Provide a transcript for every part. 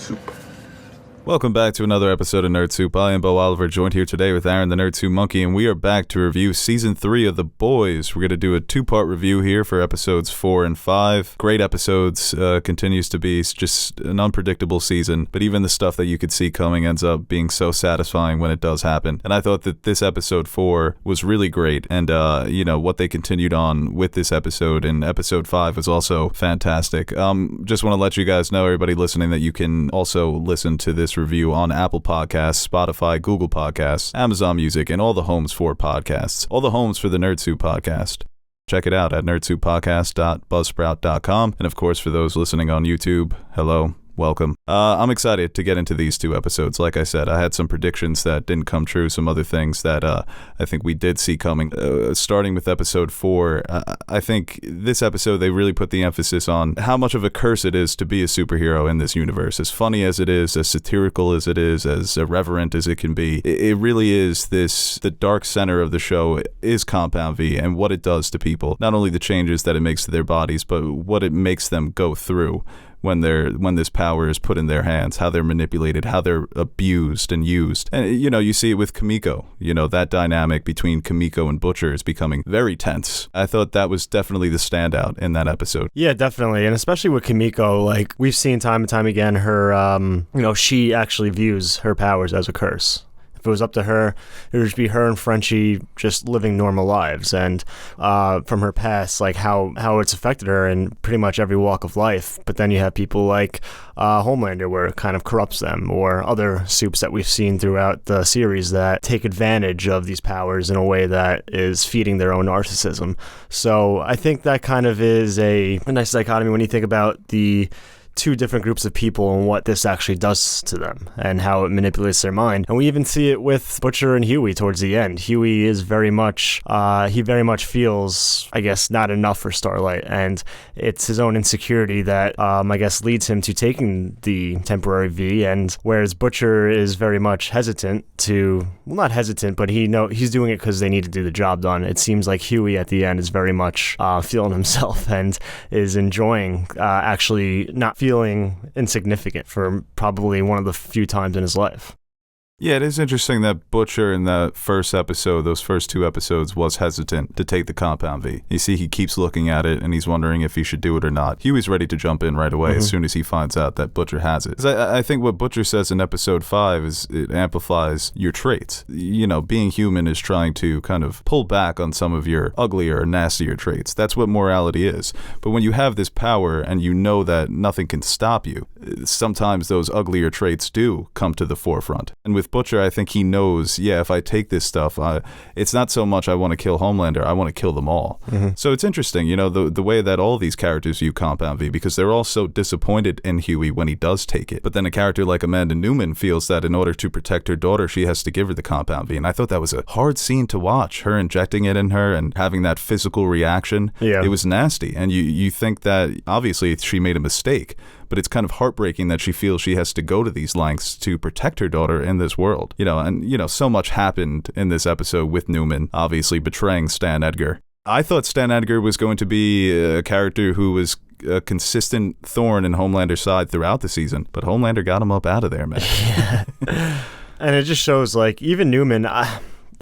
Soup. Welcome back to another episode of Nerd Soup. I am Bo Oliver, joined here today with Aaron the Nerd Soup Monkey, and we are back to review Season 3 of The Boys. We're going to do a two-part review here for episodes 4 and 5. Great episodes, continues to be just an unpredictable season, but even the stuff that you could see coming ends up being so satisfying when it does happen. And I thought that this episode 4 was really great, and what they continued on with this episode in episode 5 was also fantastic. Just want to let you guys know, everybody listening, that you can also listen to this review on Apple Podcasts, Spotify, Google Podcasts, Amazon Music, and all the homes for podcasts. All the homes for the Nerd Soup podcast. Check it out at nerdsouppodcast.buzzsprout.com. And of course, for those listening on YouTube, hello. Welcome. I'm excited to get into these two episodes. Like I said, I had some predictions that didn't come true, some other things that I think we did see coming. Starting with episode 4, I think this episode, they really put the emphasis on how much of a curse it is to be a superhero in this universe. As funny as it is, as satirical as it is, as irreverent as it can be, it really is the dark center of the show is Compound V and what it does to people. Not only the changes that it makes to their bodies, but what it makes them go through when this power is put in their hands, how they're manipulated, how they're abused and used. And, you see it with Kimiko. That dynamic between Kimiko and Butcher is becoming very tense. I thought that was definitely the standout in that episode. Yeah, definitely. And especially with Kimiko, like, we've seen time and time again her, she actually views her powers as a curse. If it was up to her, it would just be her and Frenchie just living normal lives. And from her past, like how it's affected her in pretty much every walk of life. But then you have people like Homelander, where it kind of corrupts them, or other soups that we've seen throughout the series that take advantage of these powers in a way that is feeding their own narcissism. So I think that kind of is a nice dichotomy when you think about the two different groups of people and what this actually does to them and how it manipulates their mind. And we even see it with Butcher and Huey towards the end. Huey is very much feels, I guess, not enough for Starlight, and it's his own insecurity that I guess leads him to taking the temporary V, and whereas Butcher is very much hesitant to, well, not hesitant, but he's doing it because they need to do the job done. It seems like Huey at the end is very much feeling himself and is enjoying actually not feeling insignificant for probably one of the few times in his life. Yeah, it is interesting that Butcher in that first episode, those first two episodes, was hesitant to take the Compound V. You see, he keeps looking at it, and he's wondering if he should do it or not. Huey's ready to jump in right away as soon as he finds out that Butcher has it. I think what Butcher says in episode 5 is it amplifies your traits. Being human is trying to kind of pull back on some of your uglier, nastier traits. That's what morality is. But when you have this power and you know that nothing can stop you, sometimes those uglier traits do come to the forefront. And with Butcher, I think he knows, if I take this stuff, it's not so much I want to kill Homelander, I want to kill them all. So it's interesting, the way that all these characters view Compound V, because they're all so disappointed in Huey when he does take it. But then a character like Amanda Newman feels that in order to protect her daughter, she has to give her the Compound V. And I thought that was a hard scene to watch, her injecting it in her and having that physical reaction. Yeah. It was nasty. And you think that obviously she made a mistake, but it's kind of heartbreaking that she feels she has to go to these lengths to protect her daughter in this world. So much happened in this episode with Newman, obviously betraying Stan Edgar. I thought Stan Edgar was going to be a character who was a consistent thorn in Homelander's side throughout the season, but Homelander got him up out of there, man. Yeah. And it just shows, like, even Newman,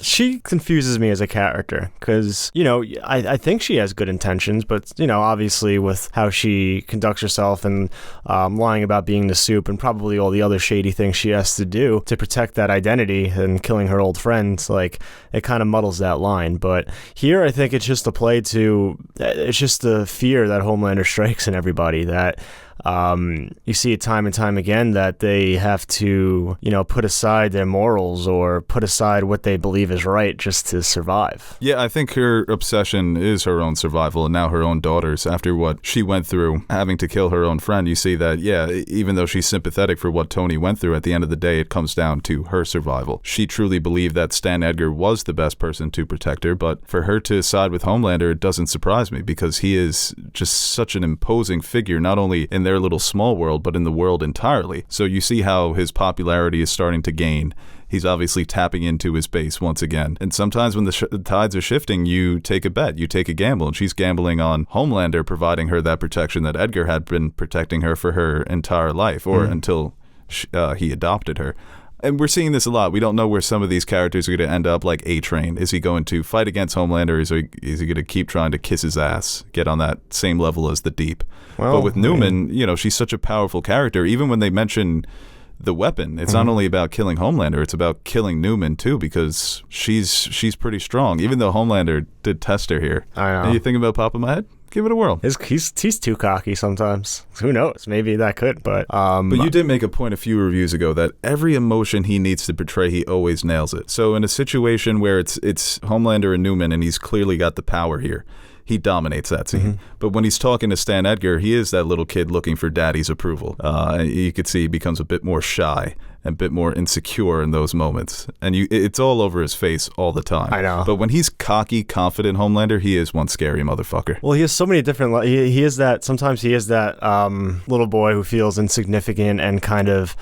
she confuses me as a character because, I think she has good intentions, but, obviously with how she conducts herself and lying about being the soup and probably all the other shady things she has to do to protect that identity and killing her old friends, like, it kind of muddles that line. But here I think it's just a play to, it's just the fear that Homelander strikes in everybody that you see it time and time again that they have to, put aside their morals or put aside what they believe is right just to survive. Yeah, I think her obsession is her own survival and now her own daughter's. After what she went through, having to kill her own friend, you see that, even though she's sympathetic for what Tony went through, at the end of the day, it comes down to her survival. She truly believed that Stan Edgar was the best person to protect her, but for her to side with Homelander, it doesn't surprise me because he is just such an imposing figure, not only in their little small world, but in the world entirely. So you see how his popularity is starting to gain. He's obviously tapping into his base once again. And sometimes when the tides are shifting, you take a bet, you take a gamble, and she's gambling on Homelander providing her that protection that Edgar had been protecting her for her entire life, or until he adopted her. And we're seeing this a lot. We don't know where some of these characters are going to end up, like A-Train. Is he going to fight against Homelander, or is he going to keep trying to kiss his ass, get on that same level as the Deep? Well, but with Newman, she's such a powerful character. Even when they mention the weapon, it's not only about killing Homelander, it's about killing Newman too, because she's pretty strong. Even though Homelander did test her here. I know. And you think about popping my head? Give it a whirl. He's too cocky sometimes. Who knows? Maybe that could, but But you did make a point a few reviews ago that every emotion he needs to portray, he always nails it. So in a situation where it's Homelander and Newman, and he's clearly got the power here, he dominates that scene. But when he's talking to Stan Edgar, he is that little kid looking for daddy's approval. You could see he becomes a bit more shy and a bit more insecure in those moments. And it's all over his face all the time. I know. But when he's cocky, confident Homelander, he is one scary motherfucker. Well, he has so many different. He is that. Sometimes he is that little boy who feels insignificant and kind of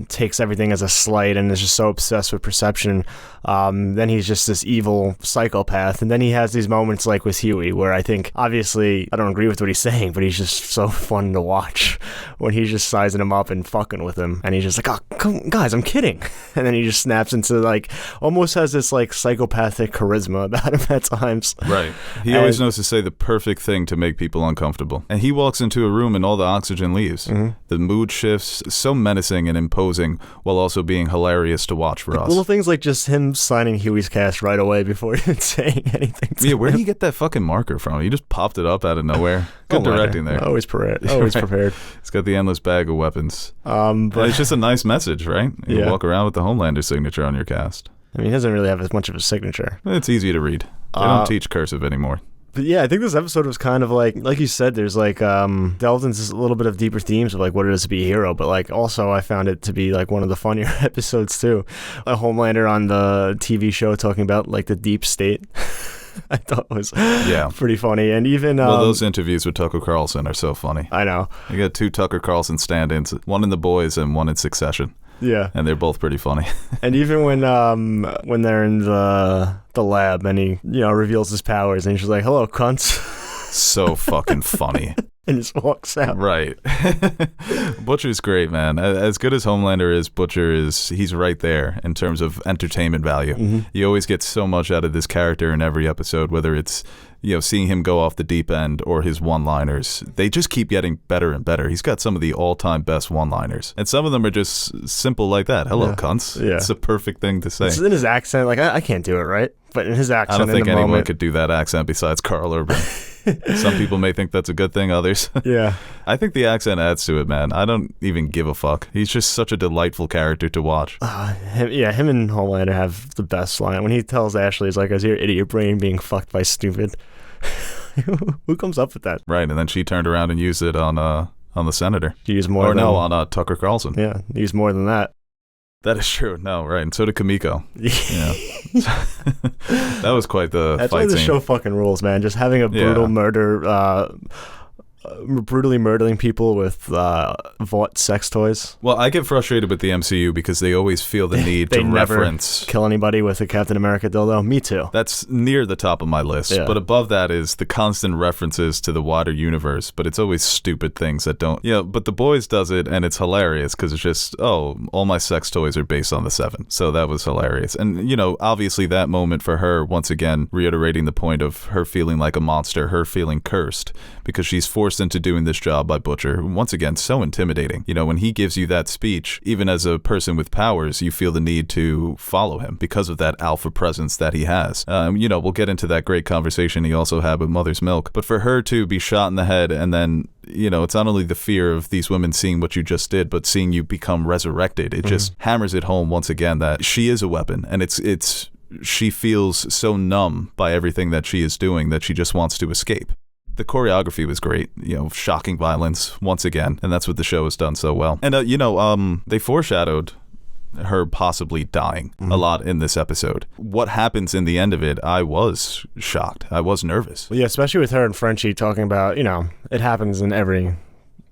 takes everything as a slight and is just so obsessed with perception. Then he's just this evil psychopath, and then he has these moments like with Huey, where I think obviously I don't agree with what he's saying, but he's just so fun to watch when he's just sizing him up and fucking with him, and he's just like, "Oh, come, guys, I'm kidding," and then he just snaps into like almost has this like psychopathic charisma about him at times. Right. He always knows to say the perfect thing to make people uncomfortable. And he walks into a room and all the oxygen leaves. The mood shifts, so menacing and imposing, while also being hilarious to watch for us. Little things like just him signing Huey's cast right away before even saying anything. Yeah, where did he get that fucking marker from? He just popped it up out of nowhere. Good directing there. Always prepared. Always prepared. He's got the endless bag of weapons. But and it's just a nice message, right? You Yeah. walk around with the Homelander signature on your cast. I mean, he doesn't really have as much of a signature. It's easy to read. They don't teach cursive anymore. But yeah, I think this episode was kind of like you said, there's like delved into a little bit of deeper themes of like what it is to be a hero, but like also I found it to be like one of the funnier episodes too. A Homelander on the TV show talking about like the deep state. I thought was pretty funny. And even well, those interviews with Tucker Carlson are so funny. I know. You got two Tucker Carlson stand-ins, one in The Boys and one in Succession. Yeah, and they're both pretty funny. And even when they're in the lab and he reveals his powers and he's just like, "Hello, cunts." So fucking funny. And just walks out. Right. Butcher's great, man. As good as Homelander is, Butcher he's right there in terms of entertainment value. You always get so much out of this character in every episode, whether it's seeing him go off the deep end or his one-liners. They just keep getting better and better. He's got some of the all-time best one-liners. And some of them are just simple like that. Hello, cunts. Yeah. It's a perfect thing to say. It's in his accent. Like, I can't do it, right? But in his accent, I don't think in the anyone moment, could do that accent besides Carl Urban. Some people may think that's a good thing, others. Yeah. I think the accent adds to it, man. I don't even give a fuck. He's just such a delightful character to watch. Him and Homelander have the best line. When he tells Ashley, he's like, "Is your idiot brain being fucked by stupid?" Who comes up with that? Right, and then she turned around and used it on the senator. She used more on Tucker Carlson. Yeah, used more than that. That is true. No, right, and so did Kimiko. Yeah. That was quite the That's fight why the scene. show fucking rules, man. Just having a brutal murder, brutally murdering people with Vought sex toys. Well, I get frustrated with the MCU because they always feel the need to never reference. Kill anybody with a Captain America dildo. Me too. That's near the top of my list. Yeah. But above that is the constant references to the wider universe, but it's always stupid things that don't. But The Boys does it, and it's hilarious because it's just, all my sex toys are based on the Seven. So that was hilarious. And, obviously that moment for her, once again, reiterating the point of her feeling like a monster, her feeling cursed because she's forced into doing this job by Butcher. Once again, so intimidating. When he gives you that speech, even as a person with powers, you feel the need to follow him because of that alpha presence that he has. We'll get into that great conversation he also had with Mother's Milk. But for her to be shot in the head and then, it's not only the fear of these women seeing what you just did, but seeing you become resurrected. It just hammers it home once again that she is a weapon, and she feels so numb by everything that she is doing that she just wants to escape. The choreography was great, shocking violence once again, and that's what the show has done so well. And they foreshadowed her possibly dying a lot in this episode. What happens in the end of it, I was shocked. I was nervous. Yeah, especially with her and Frenchie talking about, it happens in every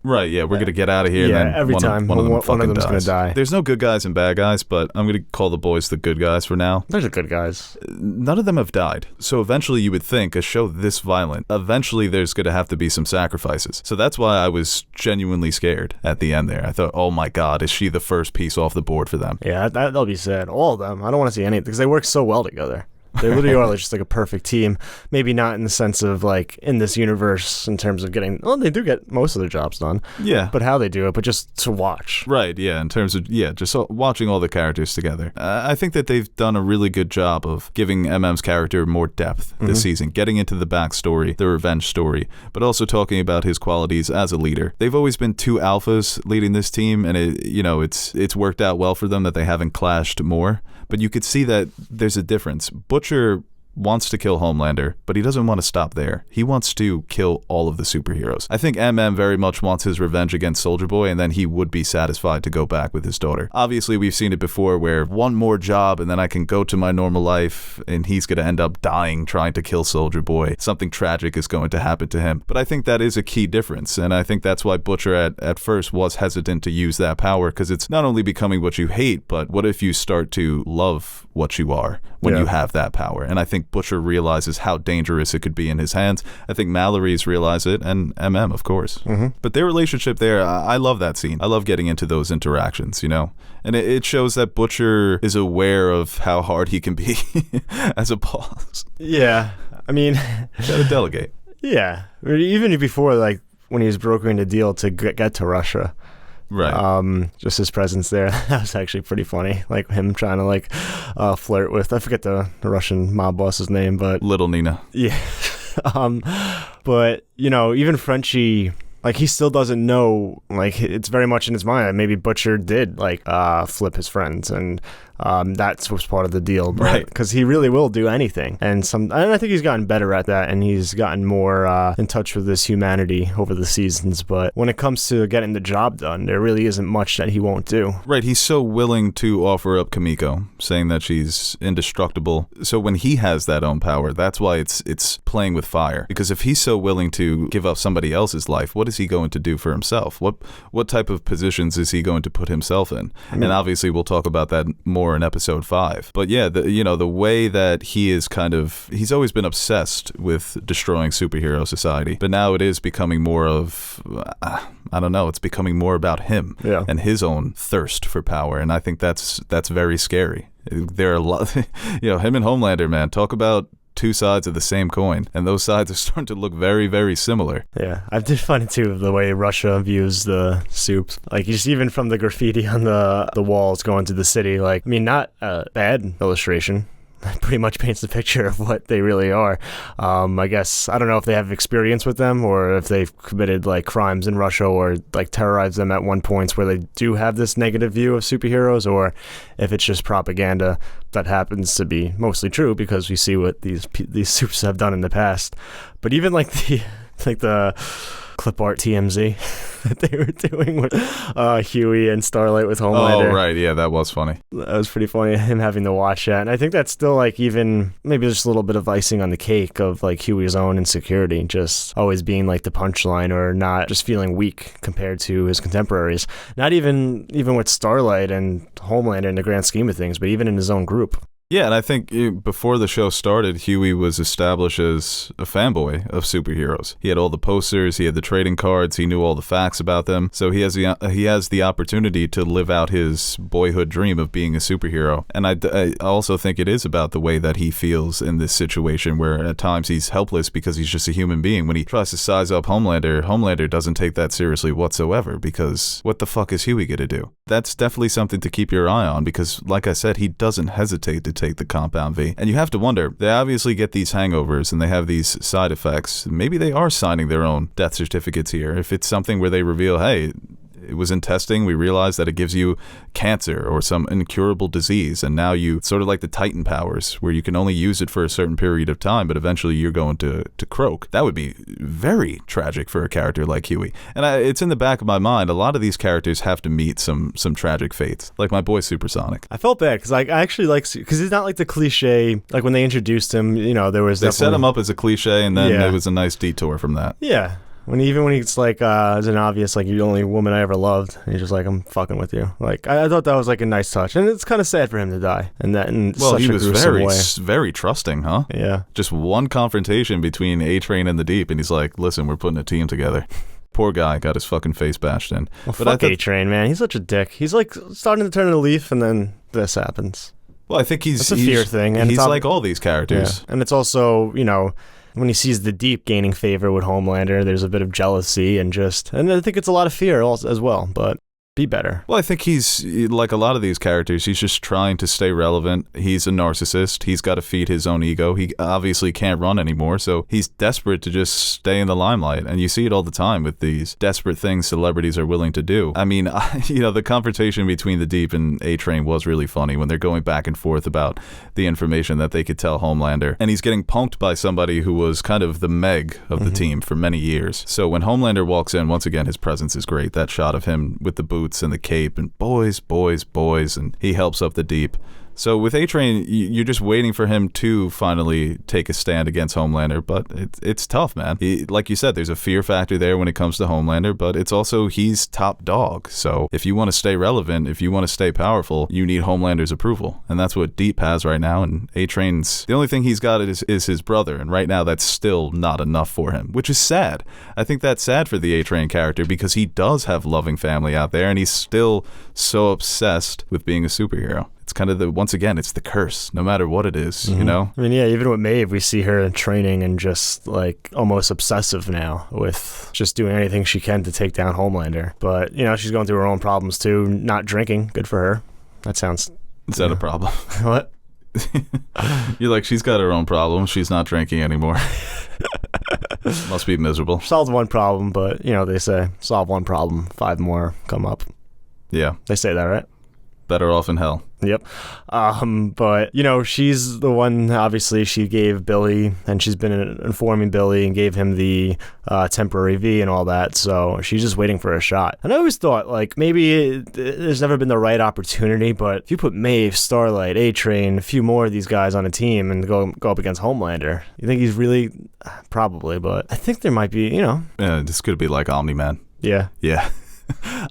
Right, yeah, we're going to get out of here. Yeah, and then every time one of them fucking them's dies. gonna die. There's no good guys and bad guys, but I'm going to call the boys the good guys for now. Those are good guys. None of them have died. So eventually you would think a show this violent, eventually there's going to have to be some sacrifices. So that's why I was genuinely scared at the end there. I thought, oh my God, is she the first piece off the board for them? Yeah, that'll be sad. All of them. I don't want to see any because they work so well together. They literally are just like a perfect team. Maybe not in the sense of like in this universe in terms of getting. Well, they do get most of their jobs done. Yeah. But how they do it, but just to watch. Right, yeah, in terms of, just watching all the characters together. I think that they've done a really good job of giving MM's character more depth this season, getting into the backstory, the revenge story, but also talking about his qualities as a leader. They've always been two alphas leading this team, and it's worked out well for them that they haven't clashed more. But you could see that there's a difference. Butcher wants to kill Homelander, but he doesn't want to stop there. He wants to kill all of the superheroes. I think MM very much wants his revenge against Soldier Boy, and then he would be satisfied to go back with his daughter. Obviously, we've seen it before where one more job and then I can go to my normal life, and he's going to end up dying trying to kill Soldier Boy. Something tragic is going to happen to him. But I think that is a key difference, and I think that's why Butcher at first was hesitant to use that power, because it's not only becoming what you hate, but what if you start to love what you are when you have that power? And I think Butcher realizes how dangerous it could be in his hands. I think Mallory's realize it, and MM, of course. But their relationship there, I love that scene. I love getting into those interactions, And it shows that Butcher is aware of how hard he can be as a boss. Yeah, I mean... Gotta delegate. Yeah, even before, like, when he was brokering the deal to get to Russia. Right. Just his presence there. That was actually pretty funny. Like him trying to flirt with, I forget the Russian mob boss's name, but Little Nina. Yeah. But even Frenchie, like he still doesn't know, like it's very much in his mind that maybe Butcher did like flip his friends, and that's what's part of the deal, right? Because he really will do anything, and I think he's gotten better at that, and he's gotten more in touch with his humanity over the seasons. But when it comes to getting the job done, there really isn't much that he won't do. Right, he's so willing to offer up Kimiko, saying that she's indestructible. So when he has that own power, that's why it's playing with fire. Because if he's so willing to give up somebody else's life, what is he going to do for himself? What type of positions is he going to put himself in? And obviously we'll talk about that more in episode 5. But yeah, the way that he is he's always been obsessed with destroying superhero society, but now it is becoming more of I don't know, it's becoming more about him and his own thirst for power, and I think that's very scary. There are a lot him and Homelander, man, talk about two sides of the same coin, and those sides are starting to look very, very similar. Yeah, I did find it too, the way Russia views the soups. Like, just even from the graffiti on the walls going to the city, like, I mean, not a bad illustration. Pretty much paints the picture of what they really are. I guess, I don't know if they have experience with them or if they've committed like crimes in Russia or like terrorized them at one point where they do have this negative view of superheroes, or if it's just propaganda that happens to be mostly true because we see what these soups have done in the past. But even like the clip art TMZ that they were doing with Huey and Starlight with Homelander. Oh, right. Yeah, that was funny. That was pretty funny, him having to watch that. And I think that's still like even maybe just a little bit of icing on the cake of like Huey's own insecurity, just always being like the punchline or not, just feeling weak compared to his contemporaries. Not even with Starlight and Homelander in the grand scheme of things, but even in his own group. Yeah, and I think before the show started, Huey was established as a fanboy of superheroes. He had all the posters, he had the trading cards, he knew all the facts about them. So he has the opportunity to live out his boyhood dream of being a superhero. And I also think it is about the way that he feels in this situation, where at times he's helpless because he's just a human being. When he tries to size up Homelander doesn't take that seriously whatsoever, because what the fuck is Huey gonna do? That's definitely something to keep your eye on, because like I said, he doesn't hesitate to take the Compound V. And you have to wonder, they obviously get these hangovers and they have these side effects. Maybe they are signing their own death certificates here. If it's something where they reveal, hey, it was in testing, we realized that it gives you cancer or some incurable disease, and now you sort of like the Titan powers where you can only use it for a certain period of time, but eventually you're going to croak. That would be very tragic for a character like Huey. And it's in the back of my mind, a lot of these characters have to meet some tragic fates, like my boy Supersonic. I felt bad because I actually like, because he's not like the cliche, like when they introduced him, there was they set him up as a cliche, and then it was a nice detour from that. Yeah. Even when he's like, it's an obvious, like, you're the only woman I ever loved. And he's just like, I'm fucking with you. Like, I thought that was like a nice touch. And it's kind of sad for him to die. And that in such he a was gruesome way. very trusting, huh? Yeah. Just one confrontation between A-Train and the Deep, and he's like, listen, we're putting a team together. Poor guy got his fucking face bashed in. Well, fuck A-Train, man. He's such a dick. He's like starting to turn a leaf, and then this happens. Well, I think it's a fear thing. And he's like all these characters. Yeah. And it's also, when he sees the Deep gaining favor with Homelander, there's a bit of jealousy and I think it's a lot of fear as well, but be better. Well, I think he's, like a lot of these characters, he's just trying to stay relevant. He's a narcissist. He's got to feed his own ego. He obviously can't run anymore, so he's desperate to just stay in the limelight. And you see it all the time with these desperate things celebrities are willing to do. I mean, the confrontation between the Deep and A-Train was really funny when they're going back and forth about the information that they could tell Homelander. And he's getting punked by somebody who was kind of the Meg of the team for many years. So when Homelander walks in, once again, his presence is great. That shot of him with the boots and the cape and boys, and he helps up the Deep. So with A-Train, you're just waiting for him to finally take a stand against Homelander, but it's tough, man. Like you said, there's a fear factor there when it comes to Homelander, but it's also he's top dog. So if you want to stay relevant, if you want to stay powerful, you need Homelander's approval, and that's what Deep has right now. And A-Train's the only thing he's got is his brother, and right now that's still not enough for him, which is sad. I think that's sad for the A-Train character because he does have loving family out there, and he's still so obsessed with being a superhero. It's kind of once again, it's the curse, no matter what it is, you know? I mean, yeah, even with Maeve, we see her in training and just like almost obsessive now with just doing anything she can to take down Homelander. But, she's going through her own problems too. Not drinking, good for her. That sounds... Is that a problem? What? You're like, she's got her own problems. She's not drinking anymore. Must be miserable. Solved one problem, but, they say, solve one problem, 5 more come up. Yeah. They say that, right? Better off in hell. Yep. But, she's the one, obviously, she gave Billy, and she's been informing Billy and gave him the temporary V and all that, so she's just waiting for a shot. And I always thought, like, maybe there's never been the right opportunity, but if you put Maeve, Starlight, A-Train, a few more of these guys on a team and go up against Homelander, you think he's really... Probably, but I think there might be, Yeah, this could be like Omni-Man. Yeah. Yeah.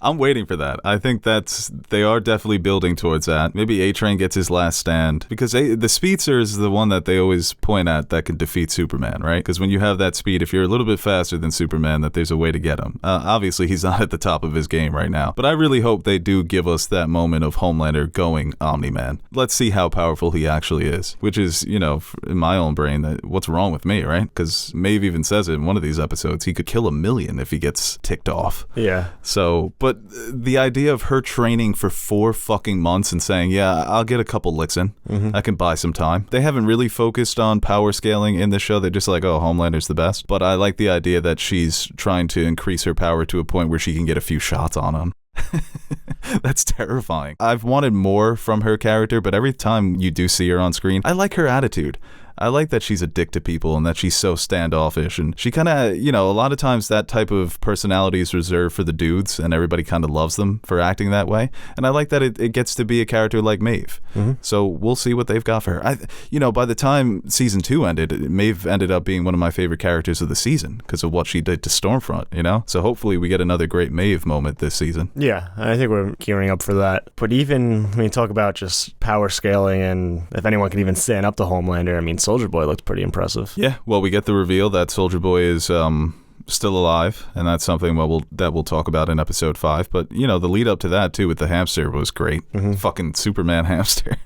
I'm waiting for that. I think they are definitely building towards that. Maybe A-Train gets his last stand because the speedster is the one that they always point at that can defeat Superman, right? Because when you have that speed, if you're a little bit faster than Superman, that there's a way to get him. Obviously, he's not at the top of his game right now, but I really hope they do give us that moment of Homelander going Omni-Man. Let's see how powerful he actually is, which is, in my own brain, what's wrong with me, right? Because Maeve even says it in one of these episodes, he could kill 1 million if he gets ticked off. Yeah. So, but the idea of her training for 4 fucking months and saying, yeah, I'll get a couple licks in. I can buy some time. They haven't really focused on power scaling in the show. They're just like, oh, Homelander's the best. But I like the idea that she's trying to increase her power to a point where she can get a few shots on him. That's terrifying. I've wanted more from her character, but every time you do see her on screen, I like her attitude. I like that she's a dick to people and that she's so standoffish. And she kind of, a lot of times that type of personality is reserved for the dudes and everybody kind of loves them for acting that way. And I like that it gets to be a character like Maeve. So we'll see what they've got for her. By the time season 2 ended, Maeve ended up being one of my favorite characters of the season because of what she did to Stormfront, So hopefully we get another great Maeve moment this season. Yeah, I think we're gearing up for that. But even when you talk about just power scaling and if anyone can even stand up to Homelander, I mean, Soldier Boy looked pretty impressive. Yeah, well, we get the reveal that Soldier Boy is still alive, and that's something that we'll talk about in episode 5. But, the lead up to that, too, with the hamster was great. Fucking Superman hamster.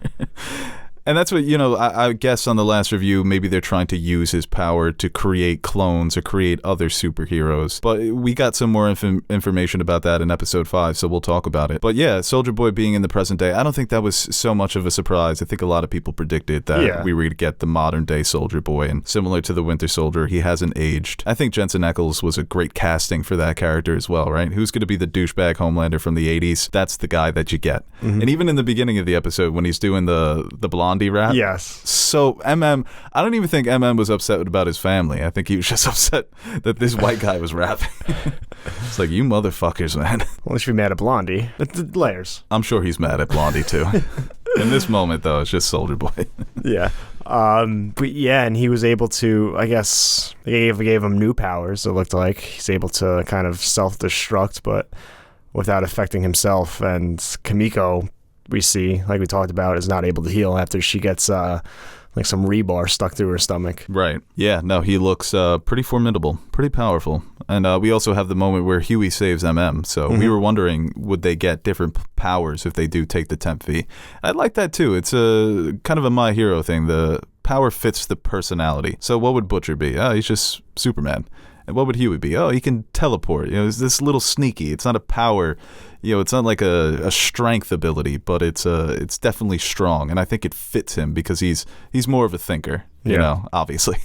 And that's what, I guess on the last review, maybe they're trying to use his power to create clones or create other superheroes. But we got some more information about that in episode 5, so we'll talk about it. But yeah, Soldier Boy being in the present day, I don't think that was so much of a surprise. I think a lot of people predicted that we would get the modern day Soldier Boy. And similar to the Winter Soldier, he hasn't aged. I think Jensen Ackles was a great casting for that character as well, right? Who's going to be the douchebag Homelander from the 80s? That's the guy that you get. And even in the beginning of the episode, when he's doing the blonde rap. Yes. So I don't even think was upset about his family. I think he was just upset that this white guy was rapping. It's like, you motherfuckers, man. Well, you should be mad at Blondie. It's layers. I'm sure he's mad at Blondie too. In this moment, though, it's just Soldier Boy. Yeah. But yeah, and he was able to, I guess, they gave him new powers, it looked like. He's able to kind of self-destruct, but without affecting himself. And Kimiko, we see, like we talked about, is not able to heal after she gets like some rebar stuck through her stomach. Right. Yeah, no, he looks pretty formidable, pretty powerful. And we also have the moment where Huey saves MM. So we were wondering, would they get different powers if they do take the temp V? I like that too. It's a kind of a My Hero thing. The power fits the personality. So what would Butcher be? Oh, he's just Superman. And what would Huey be? Oh, he can teleport. You know, it's this little sneaky. It's not a power. You know, it's not like a strength ability, but it's definitely strong, and I think it fits him because he's more of a thinker. You know, obviously,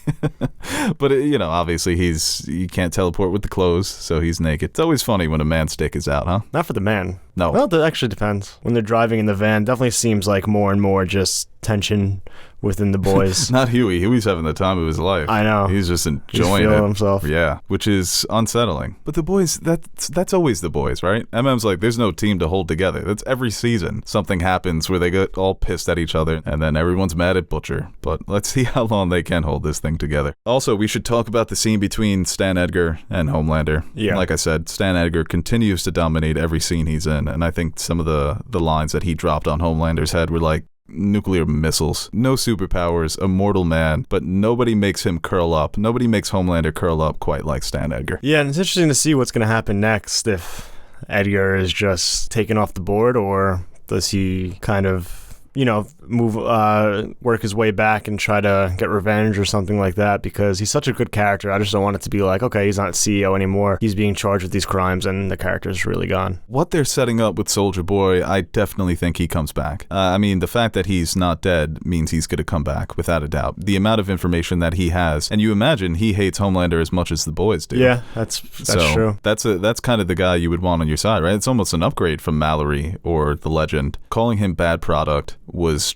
but you know, obviously he can't teleport with the clothes, so he's naked. It's always funny when a man's dick is out, huh? Not for the man. No. Well, that actually depends. When they're driving in the van, definitely seems like more and more just tension within the boys. Not Huey. Huey's having the time of his life. I know. He's just enjoying feeling it. himself. Yeah, which is unsettling. But the boys, that's always the boys, right? MM's like, there's no team to hold together. That's every season. Something happens where they get all pissed at each other, and then everyone's mad at Butcher. But let's see how long they can hold this thing together. Also, we should talk about the scene between Stan Edgar and Homelander. Yeah. Like I said, Stan Edgar continues to dominate every scene he's in, and I think some of the lines that he dropped on Homelander's head were like, nuclear missiles, no superpowers, a mortal man, but nobody makes him curl up. Nobody makes Homelander curl up quite like Stan Edgar. Yeah, and it's interesting to see what's going to happen next, if Edgar is just taken off the board, or does he kind of, you know, work his way back and try to get revenge or something like that, because he's such a good character. I just don't want it to be like, okay, he's not CEO anymore. He's being charged with these crimes and the character's really gone. What they're setting up with Soldier Boy, I definitely think he comes back. I mean, the fact that he's not dead means he's going to come back, without a doubt. The amount of information that he has, and you imagine he hates Homelander as much as the boys do. Yeah, that's true. That's kind of the guy you would want on your side, right? It's almost an upgrade from Mallory or the Legend. Calling him bad product was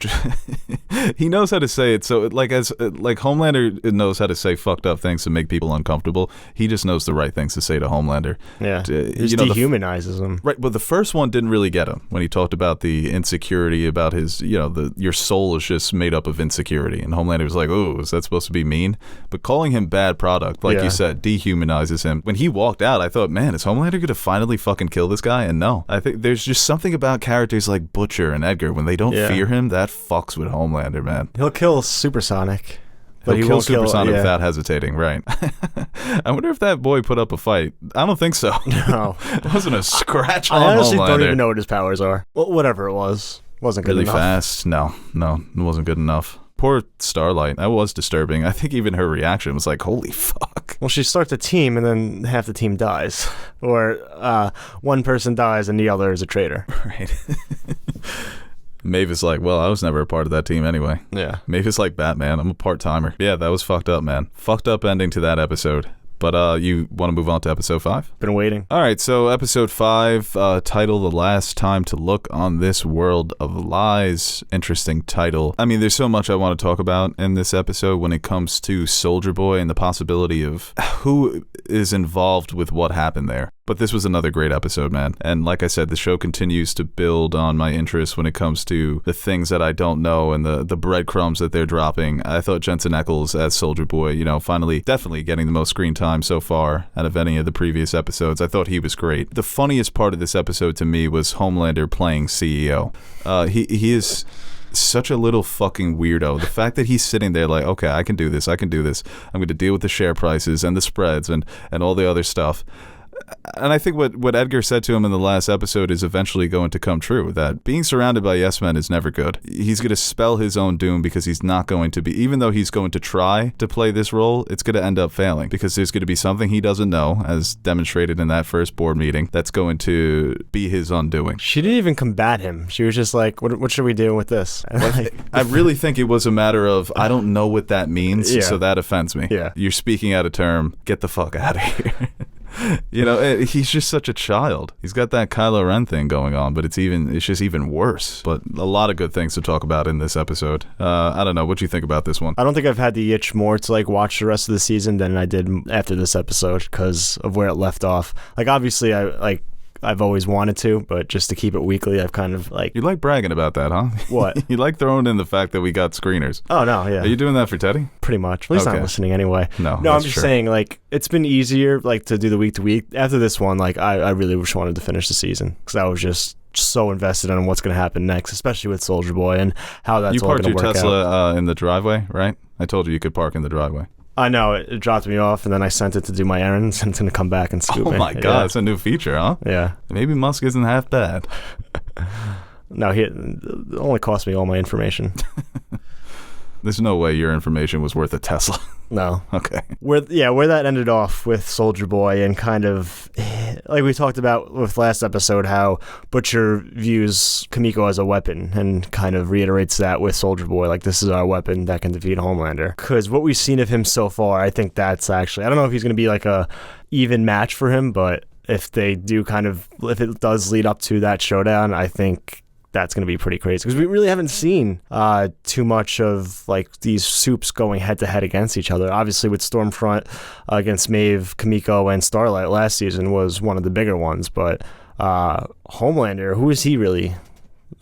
he knows how to say it. So like Homelander knows how to say fucked up things to make people uncomfortable. He just knows the right things to say to Homelander. Yeah, he just dehumanizes him. Right, but the first one didn't really get him when he talked about the insecurity, about his, you know, your soul is just made up of insecurity. And Homelander was like, oh, is that supposed to be mean? But calling him bad product, like you said, dehumanizes him. When he walked out, I thought, man, is Homelander going to finally fucking kill this guy? And no. I think there's just something about characters like Butcher and Edgar, when they don't fear him, that fucks with Homelander, man. He'll kill Supersonic. But he won't kill Supersonic without hesitating, right? I wonder if that boy put up a fight. I don't think so. No. It wasn't a scratch on I honestly Homelander. don't even know what his powers are. Well, whatever it was. Wasn't good really enough. Fast? No, it wasn't good enough. Poor Starlight. That was disturbing. I think even her reaction was like, holy fuck. Well, she starts a team and then half the team dies. Or one person dies and the other is a traitor. Right. Maeve is like, well, I was never a part of that team anyway. Yeah. Maeve is like Batman. I'm a part-timer. Yeah, that was fucked up, man. Fucked up ending to that episode. But you want to move on to episode 5? Been waiting. All right, so episode 5, title The Last Time to Look on This World of Lies. Interesting title. I mean, there's so much I want to talk about in this episode when it comes to Soldier Boy and the possibility of who is involved with what happened there. But this was another great episode, man. And like I said, the show continues to build on my interest when it comes to the things that I don't know and the breadcrumbs that they're dropping. I thought Jensen Ackles as Soldier Boy, you know, finally definitely getting the most screen time so far out of any of the previous episodes. I thought he was great. The funniest part of this episode to me was Homelander playing CEO. He is such a little fucking weirdo. The fact that he's sitting there like, okay, I can do this. I'm going to deal with the share prices and the spreads and all the other stuff. And I think what Edgar said to him in the last episode is eventually going to come true, that being surrounded by yes men is never good. He's going to spell his own doom because he's not going to be, even though he's going to try to play this role, it's going to end up failing because there's going to be something he doesn't know, as demonstrated in that first board meeting, that's going to be his undoing. She didn't even combat him. She was just like, what should we do with this? I really think it was a matter of, I don't know what that means, so that offends me. Yeah. You're speaking out of term. Get the fuck out of here. You know, he's just such a child. He's got that Kylo Ren thing going on, but it's just even worse. But a lot of good things to talk about in this episode. I don't know. What do you think about this one? I don't think I've had the itch more to like watch the rest of the season than I did after this episode because of where it left off. Like, obviously, I've always wanted to, but just to keep it weekly, I've kind of like... You like bragging about that, huh? What? You like throwing in the fact that we got screeners. Oh, no, yeah. Are you doing that for Teddy? Pretty much. At least Okay. not listening anyway. No, I'm that's just true. saying, like, it's been easier, like, to do the week to week. After this one, like, I really just wanted to finish the season because I was just so invested in what's going to happen next, especially with Soulja Boy and how that's You all parked going your to work out. Tesla in the driveway, right? I told you could park in the driveway. I know, it dropped me off, and then I sent it to do my errands, and it's going to come back and scoop me. Oh my God, that's a new feature, huh? Yeah. Maybe Musk isn't half bad. No, it only cost me all my information. There's no way your information was worth a Tesla. No. Okay. Where that ended off with Soulja Boy and kind of like we talked about with last episode, how Butcher views Kamiko as a weapon and kind of reiterates that with Soulja Boy, like this is our weapon that can defeat Homelander. Because what we've seen of him so far, I think that's actually, I don't know if he's going to be like a even match for him, but if they do if it does lead up to that showdown, I think that's going to be pretty crazy because we really haven't seen too much of like these soups going head to head against each other. Obviously with Stormfront against Maeve, Kamiko, and Starlight last season was one of the bigger ones, but Homelander, who is he really